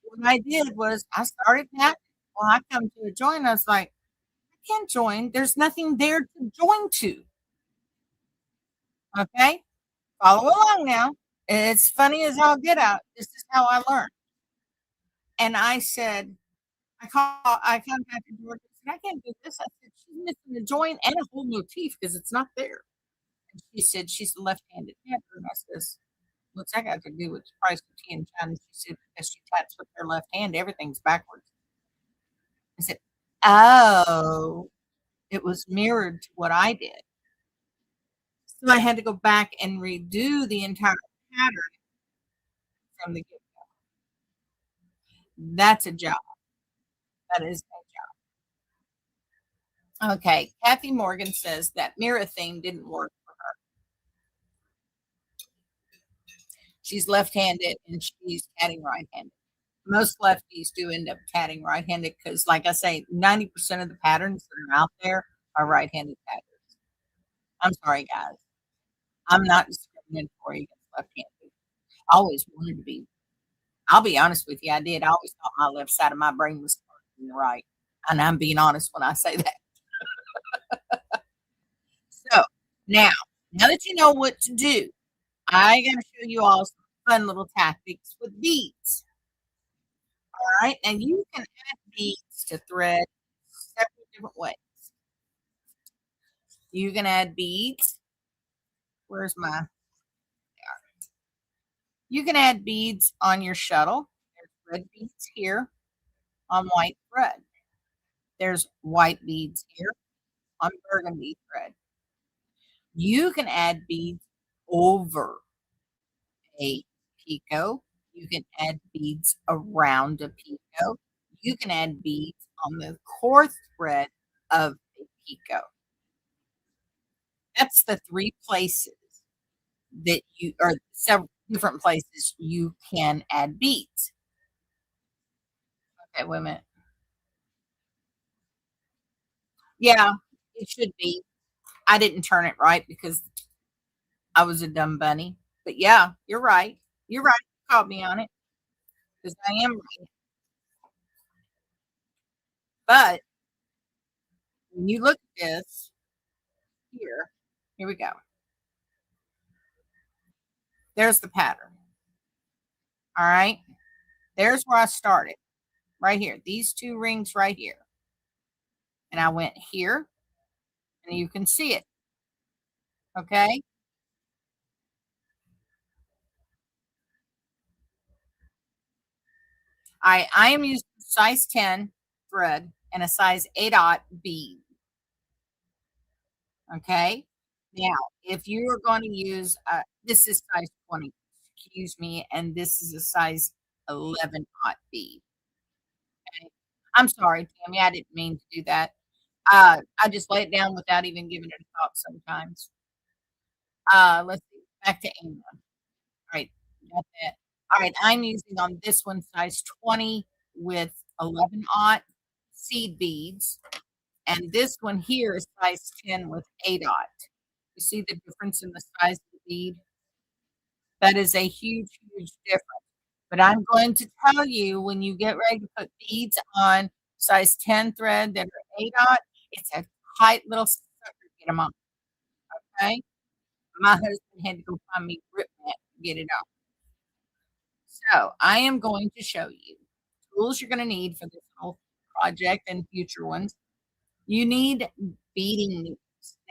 what I did was I started tatting. Well, I come to a join. I was like, I can't join. There's nothing there to join to. Okay, follow along now. It's funny as all get out. This is how I learned. And I said, I contacted Georgia. I said, I can't do this. I said, she's missing a joint and a whole motif because it's not there. And she said, she's a left-handed tatter. And I says, what's that got to do with the price of tea in China? She said, because she tats with her left hand, everything's backwards. I said, oh, it was mirrored to what I did. So I had to go back and redo the entire pattern from the get. That's a job. That is a job. Okay. Kathy Morgan says that mirror thing didn't work for her. She's left-handed and she's tatting right-handed. Most lefties do end up tatting right-handed because, like I say, 90% of the patterns that are out there are right-handed tatters. I'm sorry, guys. I'm not discriminatory against left-handed. I always wanted to be. I'll be honest with you, I did. I always thought my left side of my brain was smarter than the right, and I'm being honest when I say that. So, now now that you know what to do, I gotta show you all some fun little tactics with beads. Alright, and you can add beads to thread several different ways. You can add beads. Where's my You can add beads on your shuttle. There's red beads here on white thread. There's white beads here on burgundy thread. You can add beads over a picot. You can add beads around a picot. You can add beads on the core thread of a picot. That's the 3 places that you or several different places you can add beads. Okay, wait a minute. Yeah, it should be. I didn't turn it right because I was a dumb bunny. But yeah, you're right. You're right. You called me on it because I am right. But when you look at this here, here we go. There's the pattern. All right. There's where I started. Right here. These 2 rings right here. And I went here and you can see it. Okay. I am using size 10 thread and a size 8/0 bead. Okay. Now, if you are going to use, this is size 20, excuse me, and this is a size 11/0 bead. Okay. I'm sorry, Tammy. I didn't mean to do that. I just lay it down without even giving it a thought sometimes. Let's see. Back to England. All right. Got that. All right. I'm using on this one size 20 with 11/0 seed beads. And this one here is size 10 with 8/0. You see the difference in the size of the bead? That is a huge, huge difference. But I'm going to tell you when you get ready to put beads on size 10 thread that are 8/0, it's a tight little sucker to get them on, okay? My husband had to go find me grip mat to get it off. So, I am going to show you tools you're gonna need for this whole project and future ones. You need beading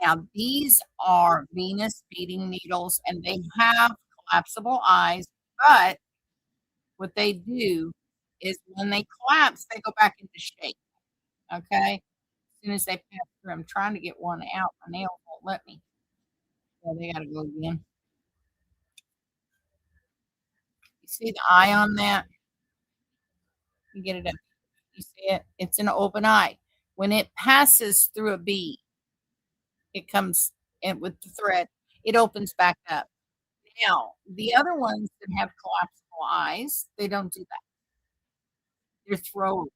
Now, these are Venus beading needles, and they have collapsible eyes, but what they do is when they collapse, they go back into shape, okay? As soon as they pass through, I'm trying to get one out. My nail won't let me. So they gotta go again. You see the eye on that? You get it up. You see it? It's an open eye. When it passes through a bead, it comes in with the thread, it opens back up. Now, the other ones that have collapsible eyes, they don't do that. They're throwaways,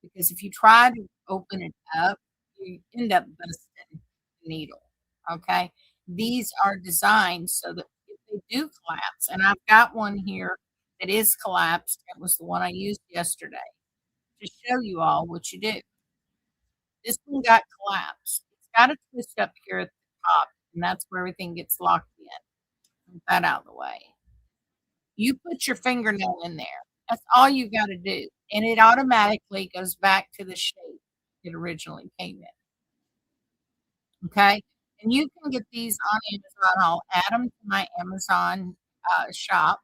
because if you try to open it up, you end up busting the needle, okay? These are designed so that if they do collapse, and I've got one here that is collapsed, it was the one I used yesterday to show you all what you do. This one got collapsed. It's got a twist up here at the top, and that's where everything gets locked in. Move that out of the way. You put your fingernail in there. That's all you gotta do, and it automatically goes back to the shape it originally came in, okay? And you can get these on Amazon. I'll add them to my Amazon, shop,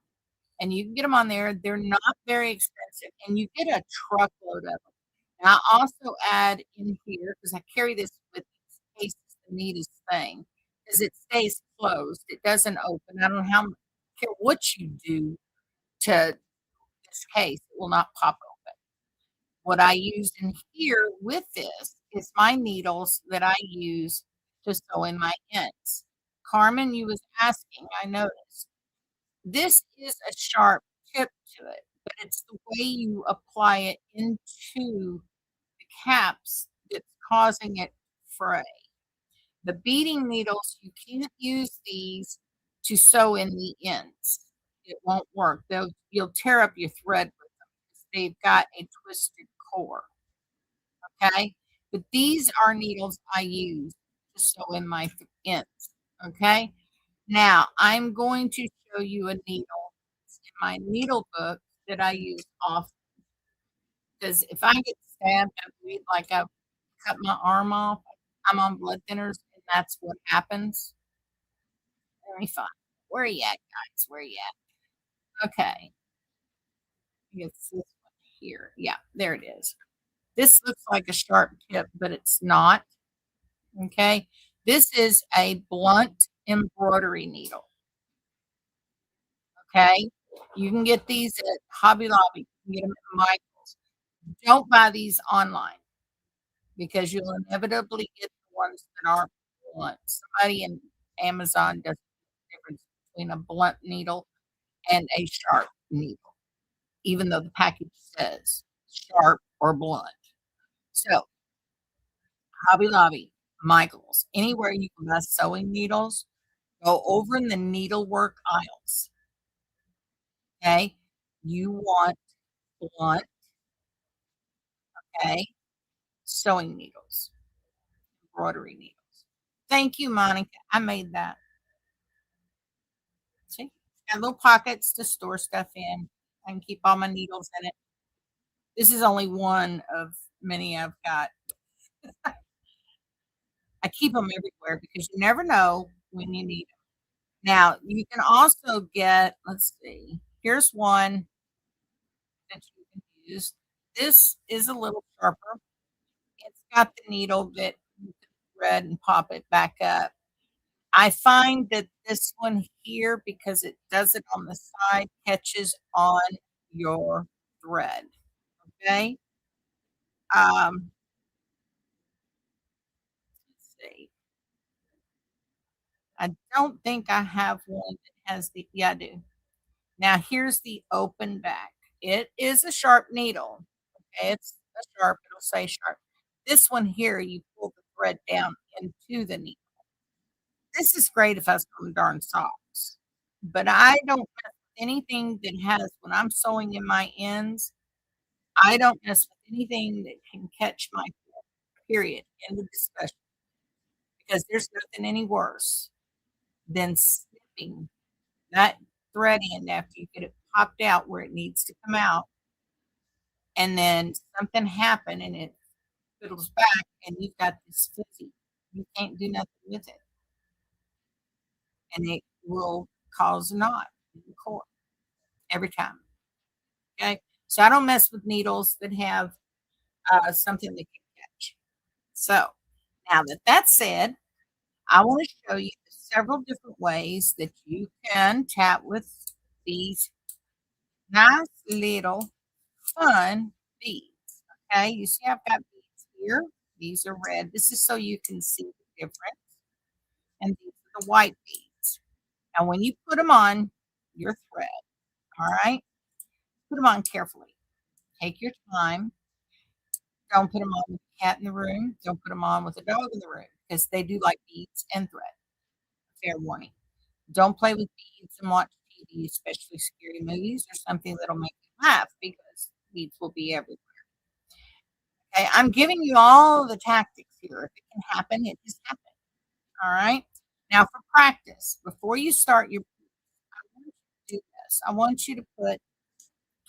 and you can get them on there. They're not very expensive, and you get a truckload of them. And I also add in here, because I carry this with me in case it's the neatest thing, because it stays closed. It doesn't open. I don't know how care what you do to this case, it will not pop open. What I use in here with this is my needles that I use to sew in my ends. Carmen, you was asking, I noticed. This is a sharp tip to it, but it's the way you apply it into the caps that's causing it to fray. The beading needles, you can't use these to sew in the ends. It won't work. You'll tear up your thread with them because they've got a twisted core, okay? But these are needles I use to sew in my ends, okay? Now, I'm going to show you a needle in my needle book that I use often, because if I get stabbed, I bleed like I cut my arm off, I'm on blood thinners, and that's what happens. Very fun. Where you at, guys? Where you at? Okay. It's this one here. Yeah, there it is. This looks like a sharp tip, but it's not. Okay. This is a blunt embroidery needle. Okay. You can get these at Hobby Lobby. You can get them at Michael's. Don't buy these online because you'll inevitably get the ones that aren't blunt. Somebody in Amazon does the difference between a blunt needle and a sharp needle, even though the package says sharp or blunt. So, Hobby Lobby, Michael's, anywhere you can buy sewing needles, go over in the needlework aisles. Okay. You want blunt, okay, sewing needles, embroidery needles. Thank you, Monica. I made that. See, got little pockets to store stuff in. I can keep all my needles in it. This is only one of many I've got. I keep them everywhere because you never know when you need them. Now, you can also get, let's see, here's one that you can use. This is a little sharper. It's got the needle that you can thread and pop it back up. I find that this one here, because it does it on the side, catches on your thread. Okay. Let's see. I don't think I have one that has the, yeah, I do. Now here's the open back. It is a sharp needle. Okay, it's a sharp, it'll say sharp. This one here, you pull the thread down into the needle. This is great if I was doing darn socks, but I don't mess with anything that has, when I'm sewing in my ends, I don't mess with anything that can catch my thread, period, end of discussion, because there's nothing any worse than snipping that thread end after you get it popped out where it needs to come out, and then something happened and it fiddles back and you've got this fuzzy. You can't do nothing with it, and it will cause a knot in the cord every time, okay? So I don't mess with needles that have, something that can catch. So, now that that's said, I wanna show you several different ways that you can tap with these nice little fun beads, okay? You see I've got beads here. These are red. This is so you can see the difference, and these are the white beads. Now when you put them on your thread, alright, put them on carefully. Take your time. Don't put them on with a cat in the room. Don't put them on with a dog in the room because they do like beads and thread. Fair warning. Don't play with beads and watch TV, especially scary movies or something that'll make you laugh because beads will be everywhere. Okay, I'm giving you all the tactics here. If it can happen, it just happens. All right. Now for practice, before you start your I want you to do this. I want you to put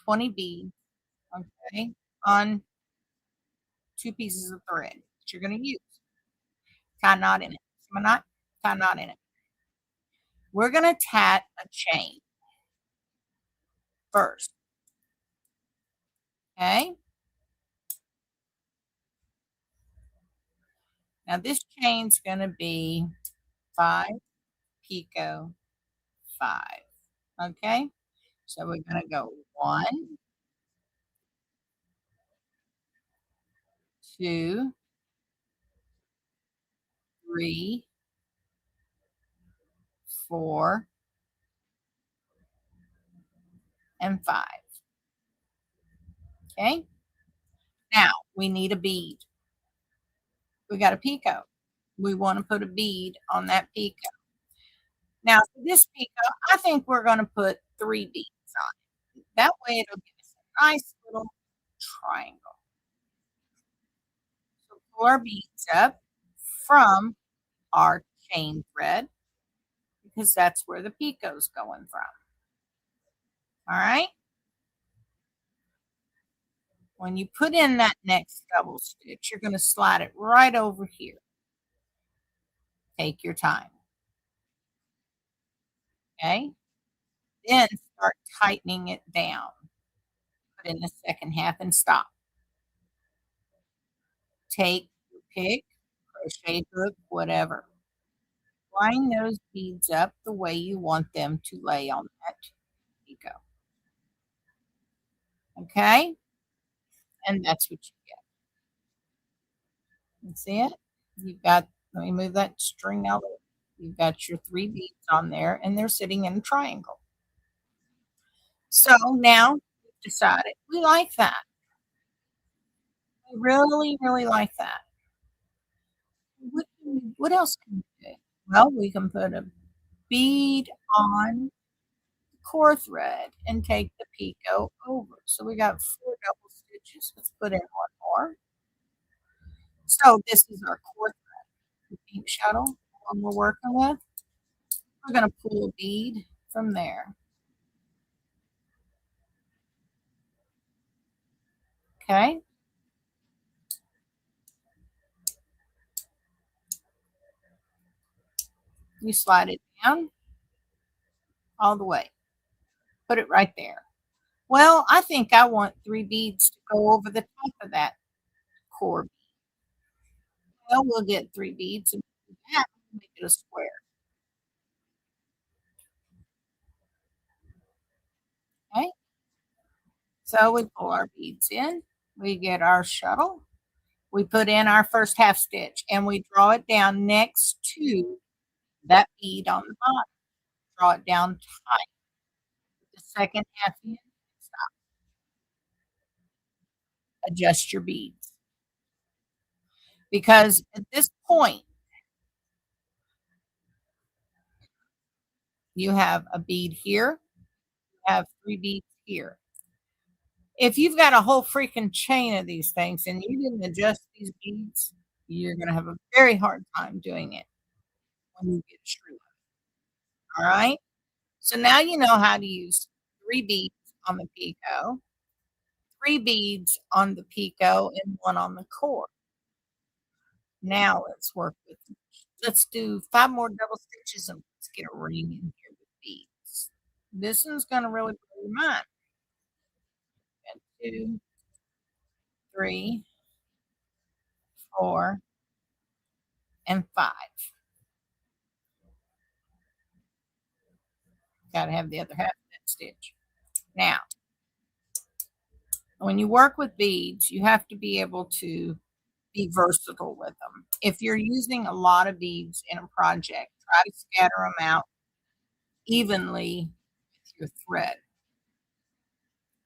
20 beads, okay, on 2 pieces of thread that you're going to use. Tie a knot in it. See my knot? Tie a knot in it. We're going to tat a chain first. Okay. Now this chain's going to be 5 picot 5. Okay. So we're going to go 1, 2, 3, 4, and 5. Okay. Now we need a bead. We got a picot. We want to put a bead on that picot. Now for this picot, I think we're going to put 3 beads on it. That way it'll give us a nice little triangle. So pull our beads up from our chain thread because that's where the picot's going from. All right. When you put in that next double stitch, you're going to slide it right over here. Take your time. Okay. Then start tightening it down. Put in the second half and stop. Take your pick, crochet hook, whatever. Line those beads up the way you want them to lay on that picot. Okay? And that's what you get. You see it? You've got, let me move that string out. You've got your 3 beads on there and they're sitting in a triangle. So now we've decided we like that. We really, really like that. What else can we do? Well, we can put a bead on the core thread and take the picot over. So we got 4 double stitches. Let's put in 1 more. So this is our core thread, the pink shuttle one we're working with. We're going to pull a bead from there. Okay. You slide it down all the way. Put it right there. Well, I think I want 3 beads to go over the top of that core bead. Well, we'll get 3 beads and do that and make it a square. Okay. So we pull our beads in. We get our shuttle. We put in our first half stitch and we draw it down next to that bead on the bottom. Draw it down tight. Put the second half in. Stop. Adjust your beads. Because at this point, you have a bead here, you have 3 beads here. If you've got a whole freaking chain of these things and you didn't adjust these beads, you're going to have a very hard time doing it when you get through it. All right. So now you know how to use 3 beads on the picot, 3 beads on the picot, and 1 on the core. Now let's do 5 more double stitches and let's get a ring in here with beads. This one's gonna really blow your mind. And 2, 3, 4, and 5. Gotta have the other half of that stitch. Now, when you work with beads, you have to be able to be versatile with them. If you're using a lot of beads in a project, try to scatter them out evenly with your thread.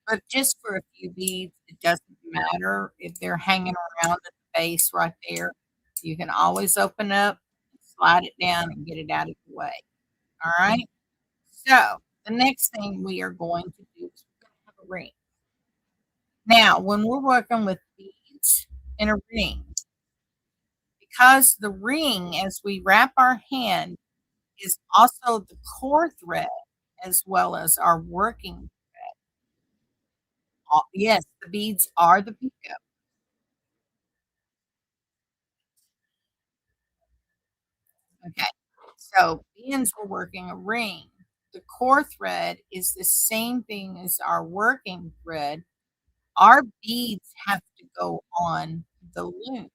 But just for a few beads, it doesn't matter if they're hanging around at the base right there. You can always open up, slide it down, and get it out of the way. All right? So, the next thing we are going to do is we're going to have a ring. Now, when we're working with beads in a ring, because the ring, as we wrap our hand, is also the core thread as well as our working. Yes, the beads are the picot. Okay, so beans we're working a ring. The core thread is the same thing as our working thread. Our beads have to go on the loom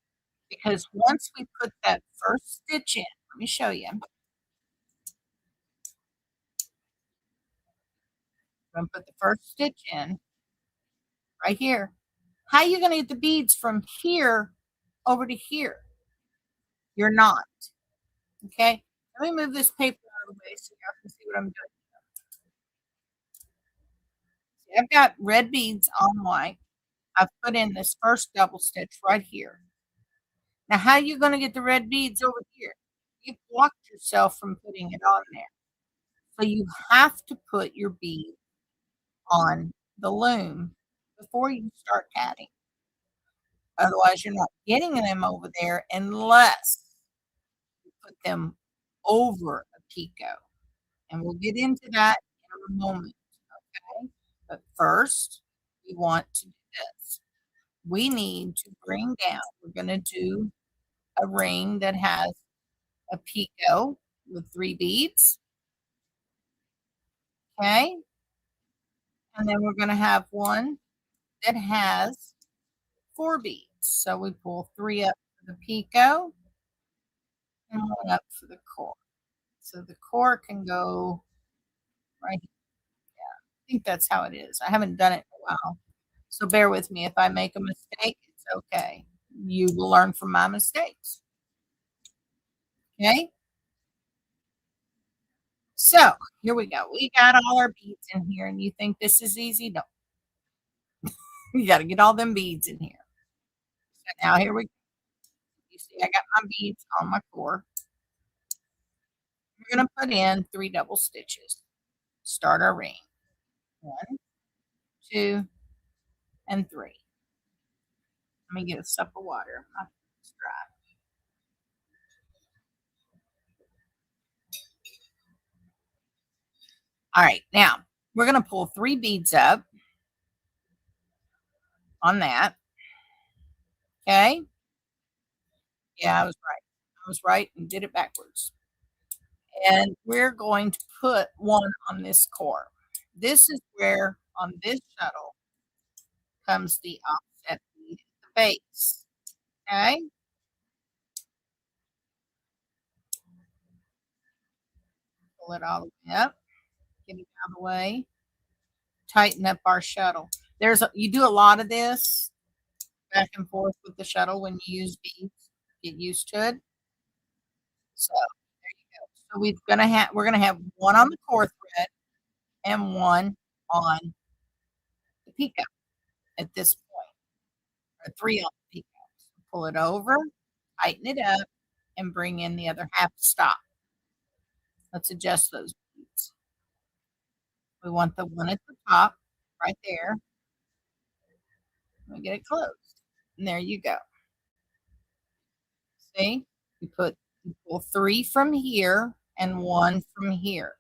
because once we put that first stitch in, let me show you. I'm going to put the first stitch in right here. How are you going to get the beads from here over to here? You're not. Okay, let me move this paper out of the way so y'all can see what I'm doing. See, I've got red beads on white. I've put in this first double stitch right here. Now, how are you going to get the red beads over here? You blocked yourself from putting it on there. So you have to put your bead on the loom before you start tatting. Otherwise, you're not getting them over there unless you put them over a picot. And we'll get into that in a moment. Okay. But first, we want to do this. We need to bring down, we're going to do a ring that has a picot with 3 beads. Okay. And then we're going to have one that has 4 beads. So we pull 3 up for the picot and 1 up for the core. So the core can go right here. Yeah, I think that's how it is. I haven't done it in a while. So bear with me. If I make a mistake, it's okay. You will learn from my mistakes. Okay. So here we go. We got all our beads in here, and you think this is easy? No, you got to get all them beads in here. So now here we go. You see, I got my beads on my core. We're going to put in 3 double stitches. Start our ring. 1, 2, and 3. Let me get a sup of water. My throat's dry. All right, now we're going to pull 3 beads up on that. Okay. Yeah, I was right. I was right and did it backwards. And we're going to put 1 on this core. This is where on this shuttle comes the offset bead at the base. Okay. Pull it all the way up. Get it out of the way. Tighten up our shuttle. You do a lot of this back and forth with the shuttle when you use beads. Get used to it. So there you go. So we're gonna have 1 on the core thread and 1 on the picot at this point, or 3 on the picot. So pull it over, tighten it up, and bring in the other half stop. Let's adjust those beads. We want the one at the top right there. Let me get it closed. And there you go. See? You pull 3 from here and 1 from here.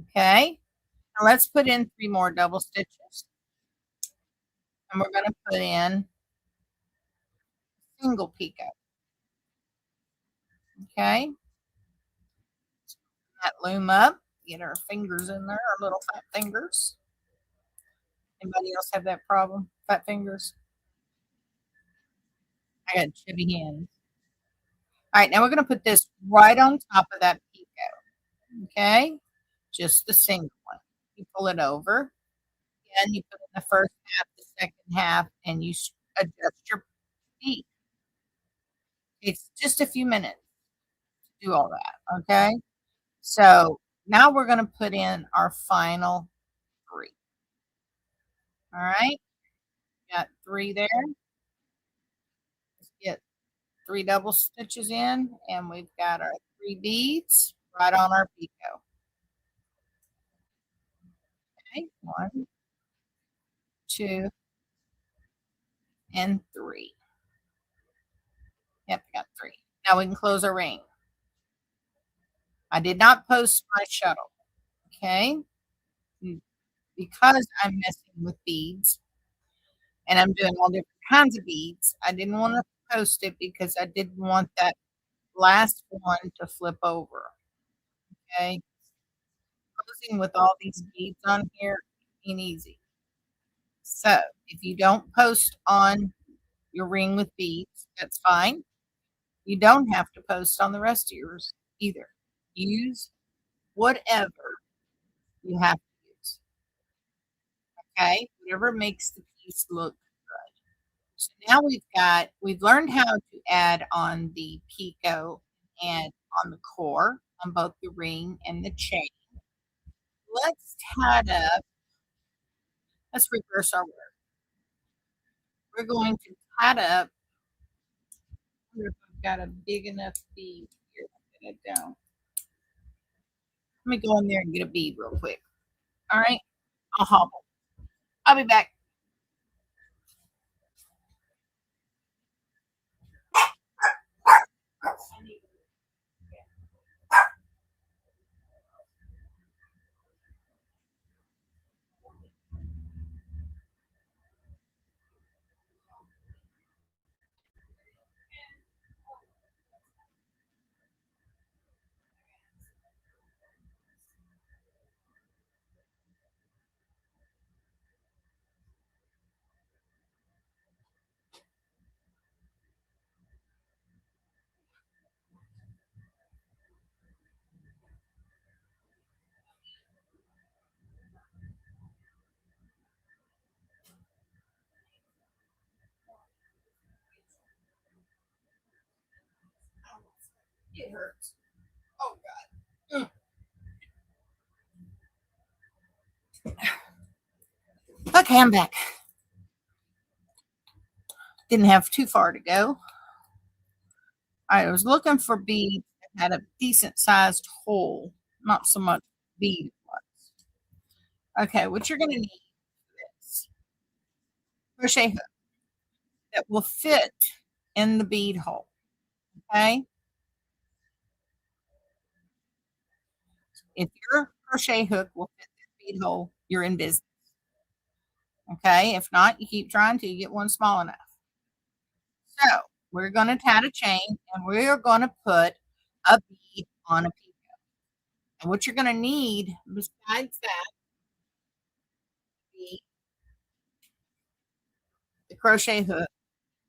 Okay? Now let's put in 3 more double stitches. And we're going to put in single picot. Okay, that loom up. Get our fingers in there, our little fat fingers. Anybody else have that problem? Fat fingers? I got chubby hands. All right, now we're going to put this right on top of that picot. Okay, just the single one. You pull it over, and you put in the first half, the second half, and you adjust your bead. It's just a few minutes to do all that. Okay, so now we're going to put in our final three. All right, got three there. Let's get three double stitches in, and we've got our three beads right on our picot. Okay, one, two, and three. Yep, got three. Now we can close our ring. I did not post my shuttle, okay? Because I'm messing with beads and I'm doing all different kinds of beads, I didn't want to post it because I didn't want that last one to flip over, okay? Posing with all these beads on here ain't easy. So if you don't post on your ring with beads, that's fine. You don't have to post on the rest of yours either. Use whatever you have to use. Okay, whatever makes the piece look good. So now we've learned how to add on the picot and on the core on both the ring and the chain. Let's tat up. Let's reverse our work. We're going to tat up. I wonder if I've got a big enough bead here. Get it down. Let me go in there and get a bead real quick. All right, I'll hobble. I'll be back. It hurts. Oh God. Okay, I'm back. Didn't have too far to go. I was looking for beads that had a decent sized hole, not so much bead ones. Okay, what you're going to need is crochet hook that will fit in the bead hole. Okay, if your crochet hook will fit the bead hole, you're in business. Okay, if not, you keep trying till you get one small enough. So we're going to tie a chain and we're going to put a bead on a picot. And what you're going to need besides that, the crochet hook,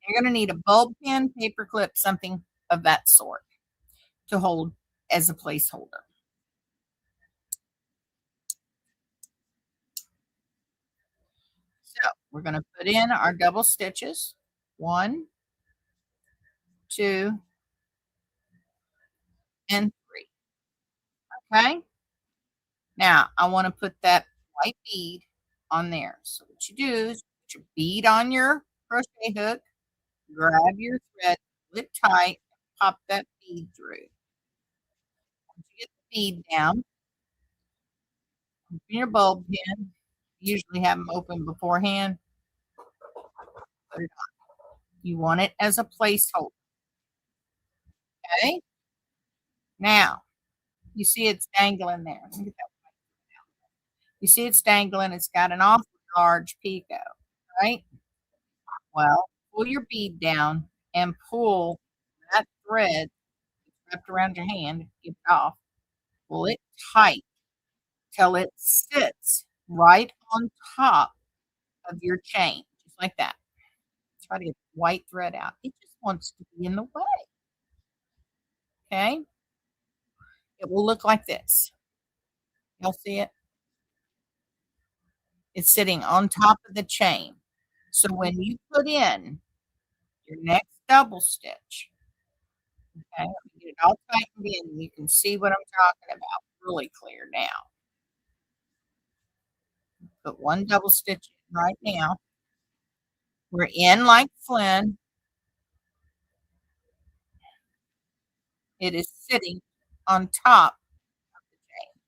you're going to need a bulb pin, paper clip, something of that sort to hold as a placeholder. So we're going to put in our double stitches. 1, 2, and 3. Okay. Now I want to put that white bead on there. So what you do is put your bead on your crochet hook, grab your thread, pull it tight, pop that bead through. Once you get the bead down, open your bulb pin. Usually have them open beforehand. Put it on. You want it as a placeholder. Okay. Now you see it's dangling there. You see it's dangling. It's got an awfully large picot, right? Well, pull your bead down and pull that thread wrapped around your hand, get it off, pull it tight till it sits right on top of your chain, just like that. Try to get the white thread out. It just wants to be in the way, okay? It will look like this. Y'all see it? It's sitting on top of the chain. So when you put in your next double stitch, okay, let me get it all tightened in. You can see what I'm talking about really clear now. Put one double stitch in right now. We're in like Flynn. It is sitting on top of the chain.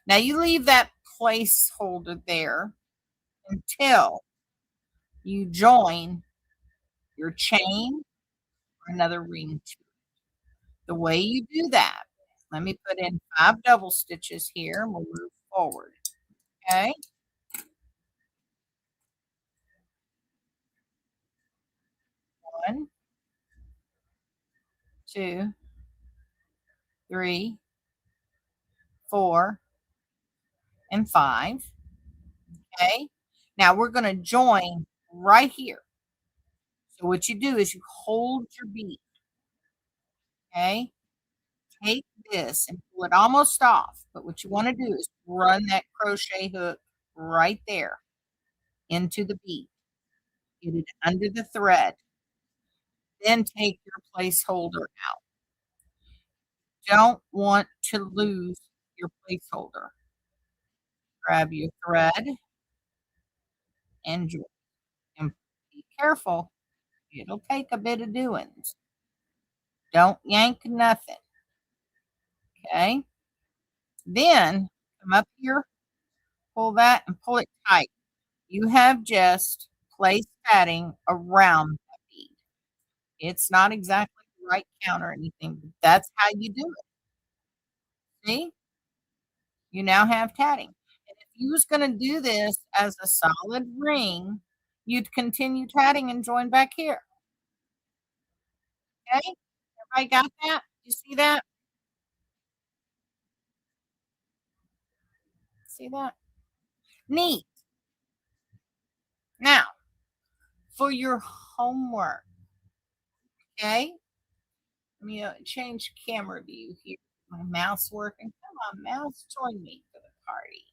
Now you leave that placeholder there until you join your chain or another ring to it. The way you do that, let me put in 5 double stitches here and we'll move forward. Okay. 1, 2, 3, 4, and 5. Okay. Now we're going to join right here. So what you do is you hold your bead. Okay. Take this and pull it almost off. But what you want to do is run that crochet hook right there into the bead. Get it under the thread. Then take your placeholder out. Don't want to lose your placeholder. Grab your thread and join. And be careful. It'll take a bit of doings. Don't yank nothing. Okay. Then come up here, pull that and pull it tight. You have just placed padding around that bead. It's not exactly the right count or anything, but that's how you do it. See? You now have tatting. And if you was going to do this as a solid ring, you'd continue tatting and join back here. Okay? Everybody got that? You see that? See that? Neat. Now, for your homework, okay? Let me change camera view here. My mouse working. Come on, mouse, join me for the party.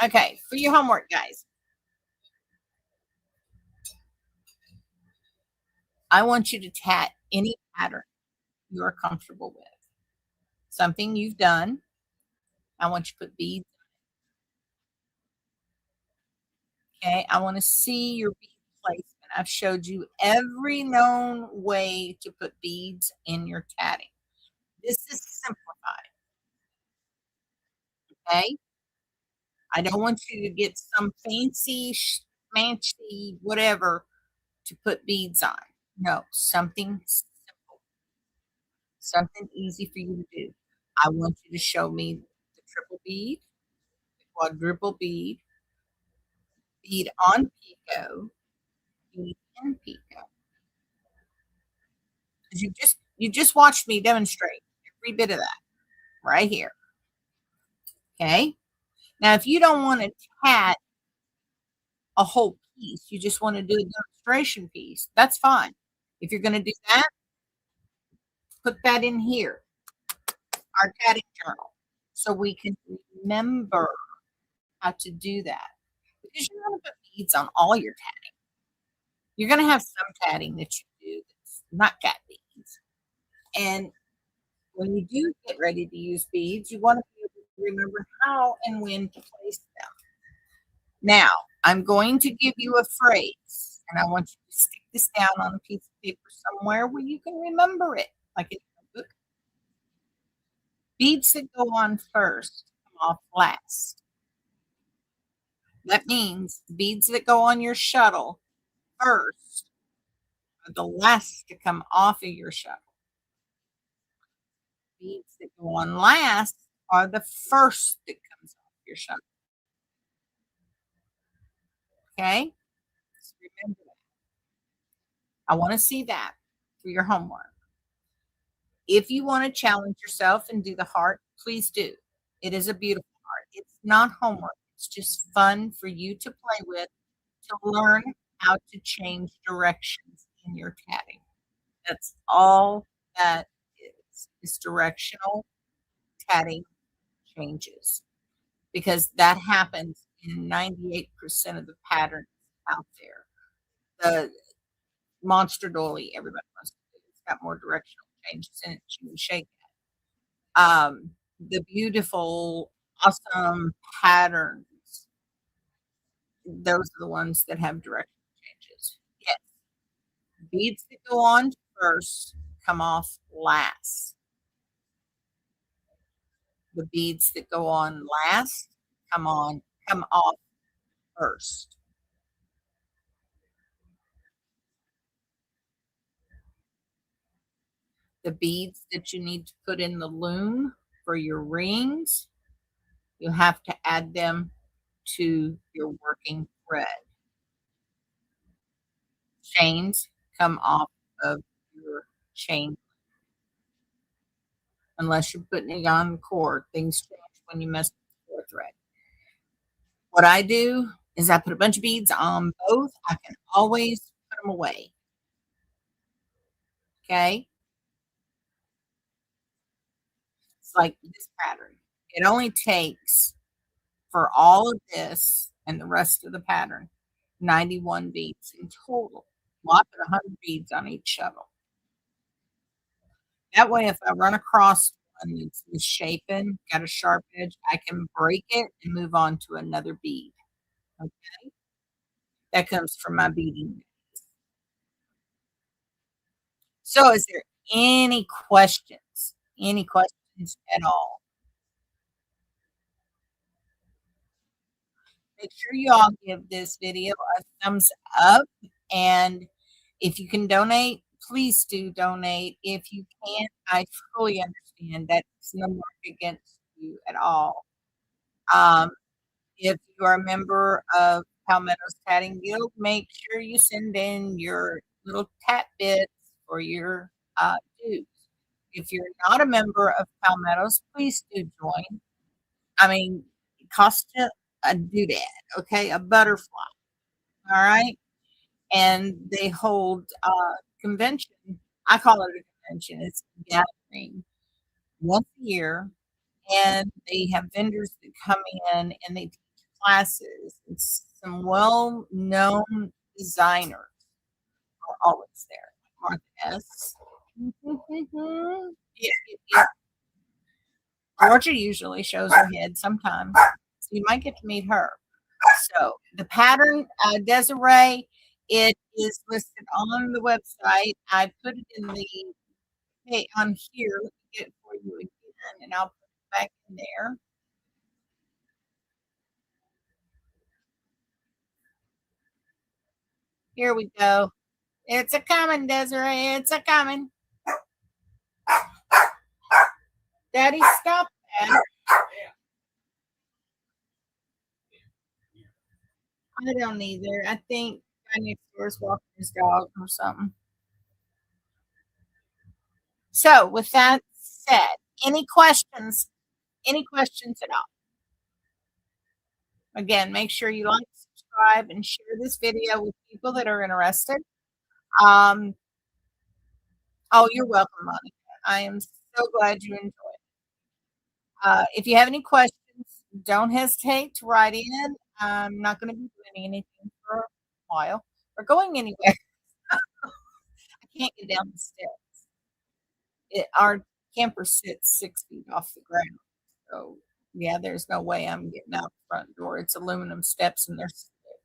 Yeah. Okay, for your homework, guys. I want you to tat any pattern you're comfortable with. Something you've done. I want you to put beads. Okay, I want to see your bead placement. I've showed you every known way to put beads in your tatting. This is simplified. Okay, I don't want you to get some fancy whatever to put beads on. No, something simple, something easy for you to do. I want you to show me the triple bead, the quadruple bead, bead on picot, bead in picot. Because you just watched me demonstrate every bit of that right here. Okay. Now, if you don't want to tat a whole piece, you just want to do a demonstration piece, that's fine. If you're going to do that, put that in here, our tatting journal, so we can remember how to do that. Because you're going to put beads on all your tatting. You're going to have some tatting that you do that's not tat beads. And when you do get ready to use beads, you want to be able to remember how and when to place them. Now, I'm going to give you a phrase, and I want you to stick this down on a piece of paper somewhere where you can remember it, like in a book. Beads that go on first come off last. That means beads that go on your shuttle first are the last to come off of your shuttle. Beads that go on last are the first that comes off your shuttle. Okay? Just remember that. I want to see that for your homework. If you want to challenge yourself and do the heart, please do. It is a beautiful heart. It's not homework. It's just fun for you to play with to learn how to change directions in your tatting. That's all that is. It's directional tatting changes because that happens in 98% of the patterns out there. The monster dolly, everybody wants to do. It's got more directional changes in it. You can shake it. The beautiful, awesome patterns, those are the ones that have directional changes. Yes, beads that go on first come off last. The beads that go on last come off first. The beads that you need to put in the loom for your rings, you have to add them to your working thread. Chains come off of your chain unless you're putting it on the cord. Things change when you mess with the cord thread. What I do is I put a bunch of beads on both. I can always put them away. Okay? It's like this pattern. It only takes for all of this and the rest of the pattern 91 beads in total. Well, I put 100 beads on each shuttle. That way, if I run across one that's misshapen, got a sharp edge, I can break it and move on to another bead. Okay? That comes from my beading. So, is there any questions? Any questions at all? Make sure you all give this video a thumbs up, and if you can donate, please do donate. If you can't, I fully understand. That's no mark against you at all. Um, if you are a member of Palmetto's Tatting Guild, make sure you send in your little tat bits for your dues. If you're not a member of Palmetto's, please do join. I mean, it costs you a doodad, okay, a butterfly, all right? And they hold convention. I call it a convention. It's a gathering once a year, and they have vendors that come in and they teach classes. It's some well-known designers are always there. Martha S. Yeah, yeah. Georgia usually shows her head sometimes, so you might get to meet her. So the pattern, Desiree, it is listed on the website. I put it in the on here. Let me get it for you again, and I'll put it back in there. Here we go. It's a coming, Desiree. It's a coming. Daddy, stop that. I don't either. I think guy next door is walking his dog or something. So, with that said, any questions? Any questions at all? Again, make sure you like, subscribe, and share this video with people that are interested. Um, oh, you're welcome, Monica. I am so glad you enjoyed it. If you have any questions, don't hesitate to write in. I'm not going to be doing anything for a while or going anywhere. I can't get down the steps. Our camper sits 6 feet off the ground. So, yeah, there's no way I'm getting out the front door. It's aluminum steps and they're thick.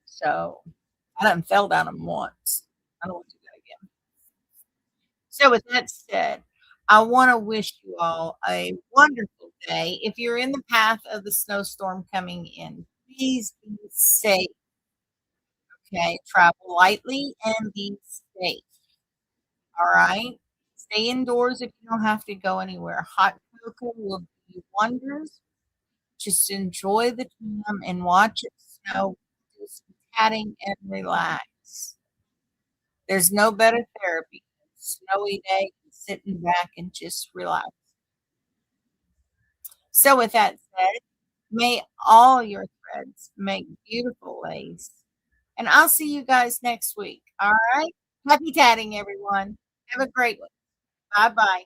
So, I done fell down them once. I don't want to do that again. So, with that said, I want to wish you all a wonderful day. If you're in the path of the snowstorm coming in, please be safe. Okay, travel lightly and be safe. All right, stay indoors if you don't have to go anywhere. Hot cocoa will do you wonders. Just enjoy the time and watch it snow. Just tatting and relax. There's no better therapy than a snowy day and sitting back and just relax. So with that said, may all your threads make beautiful lace, and I'll see you guys next week. All right? Happy tatting, everyone. Have a great one. Bye-bye.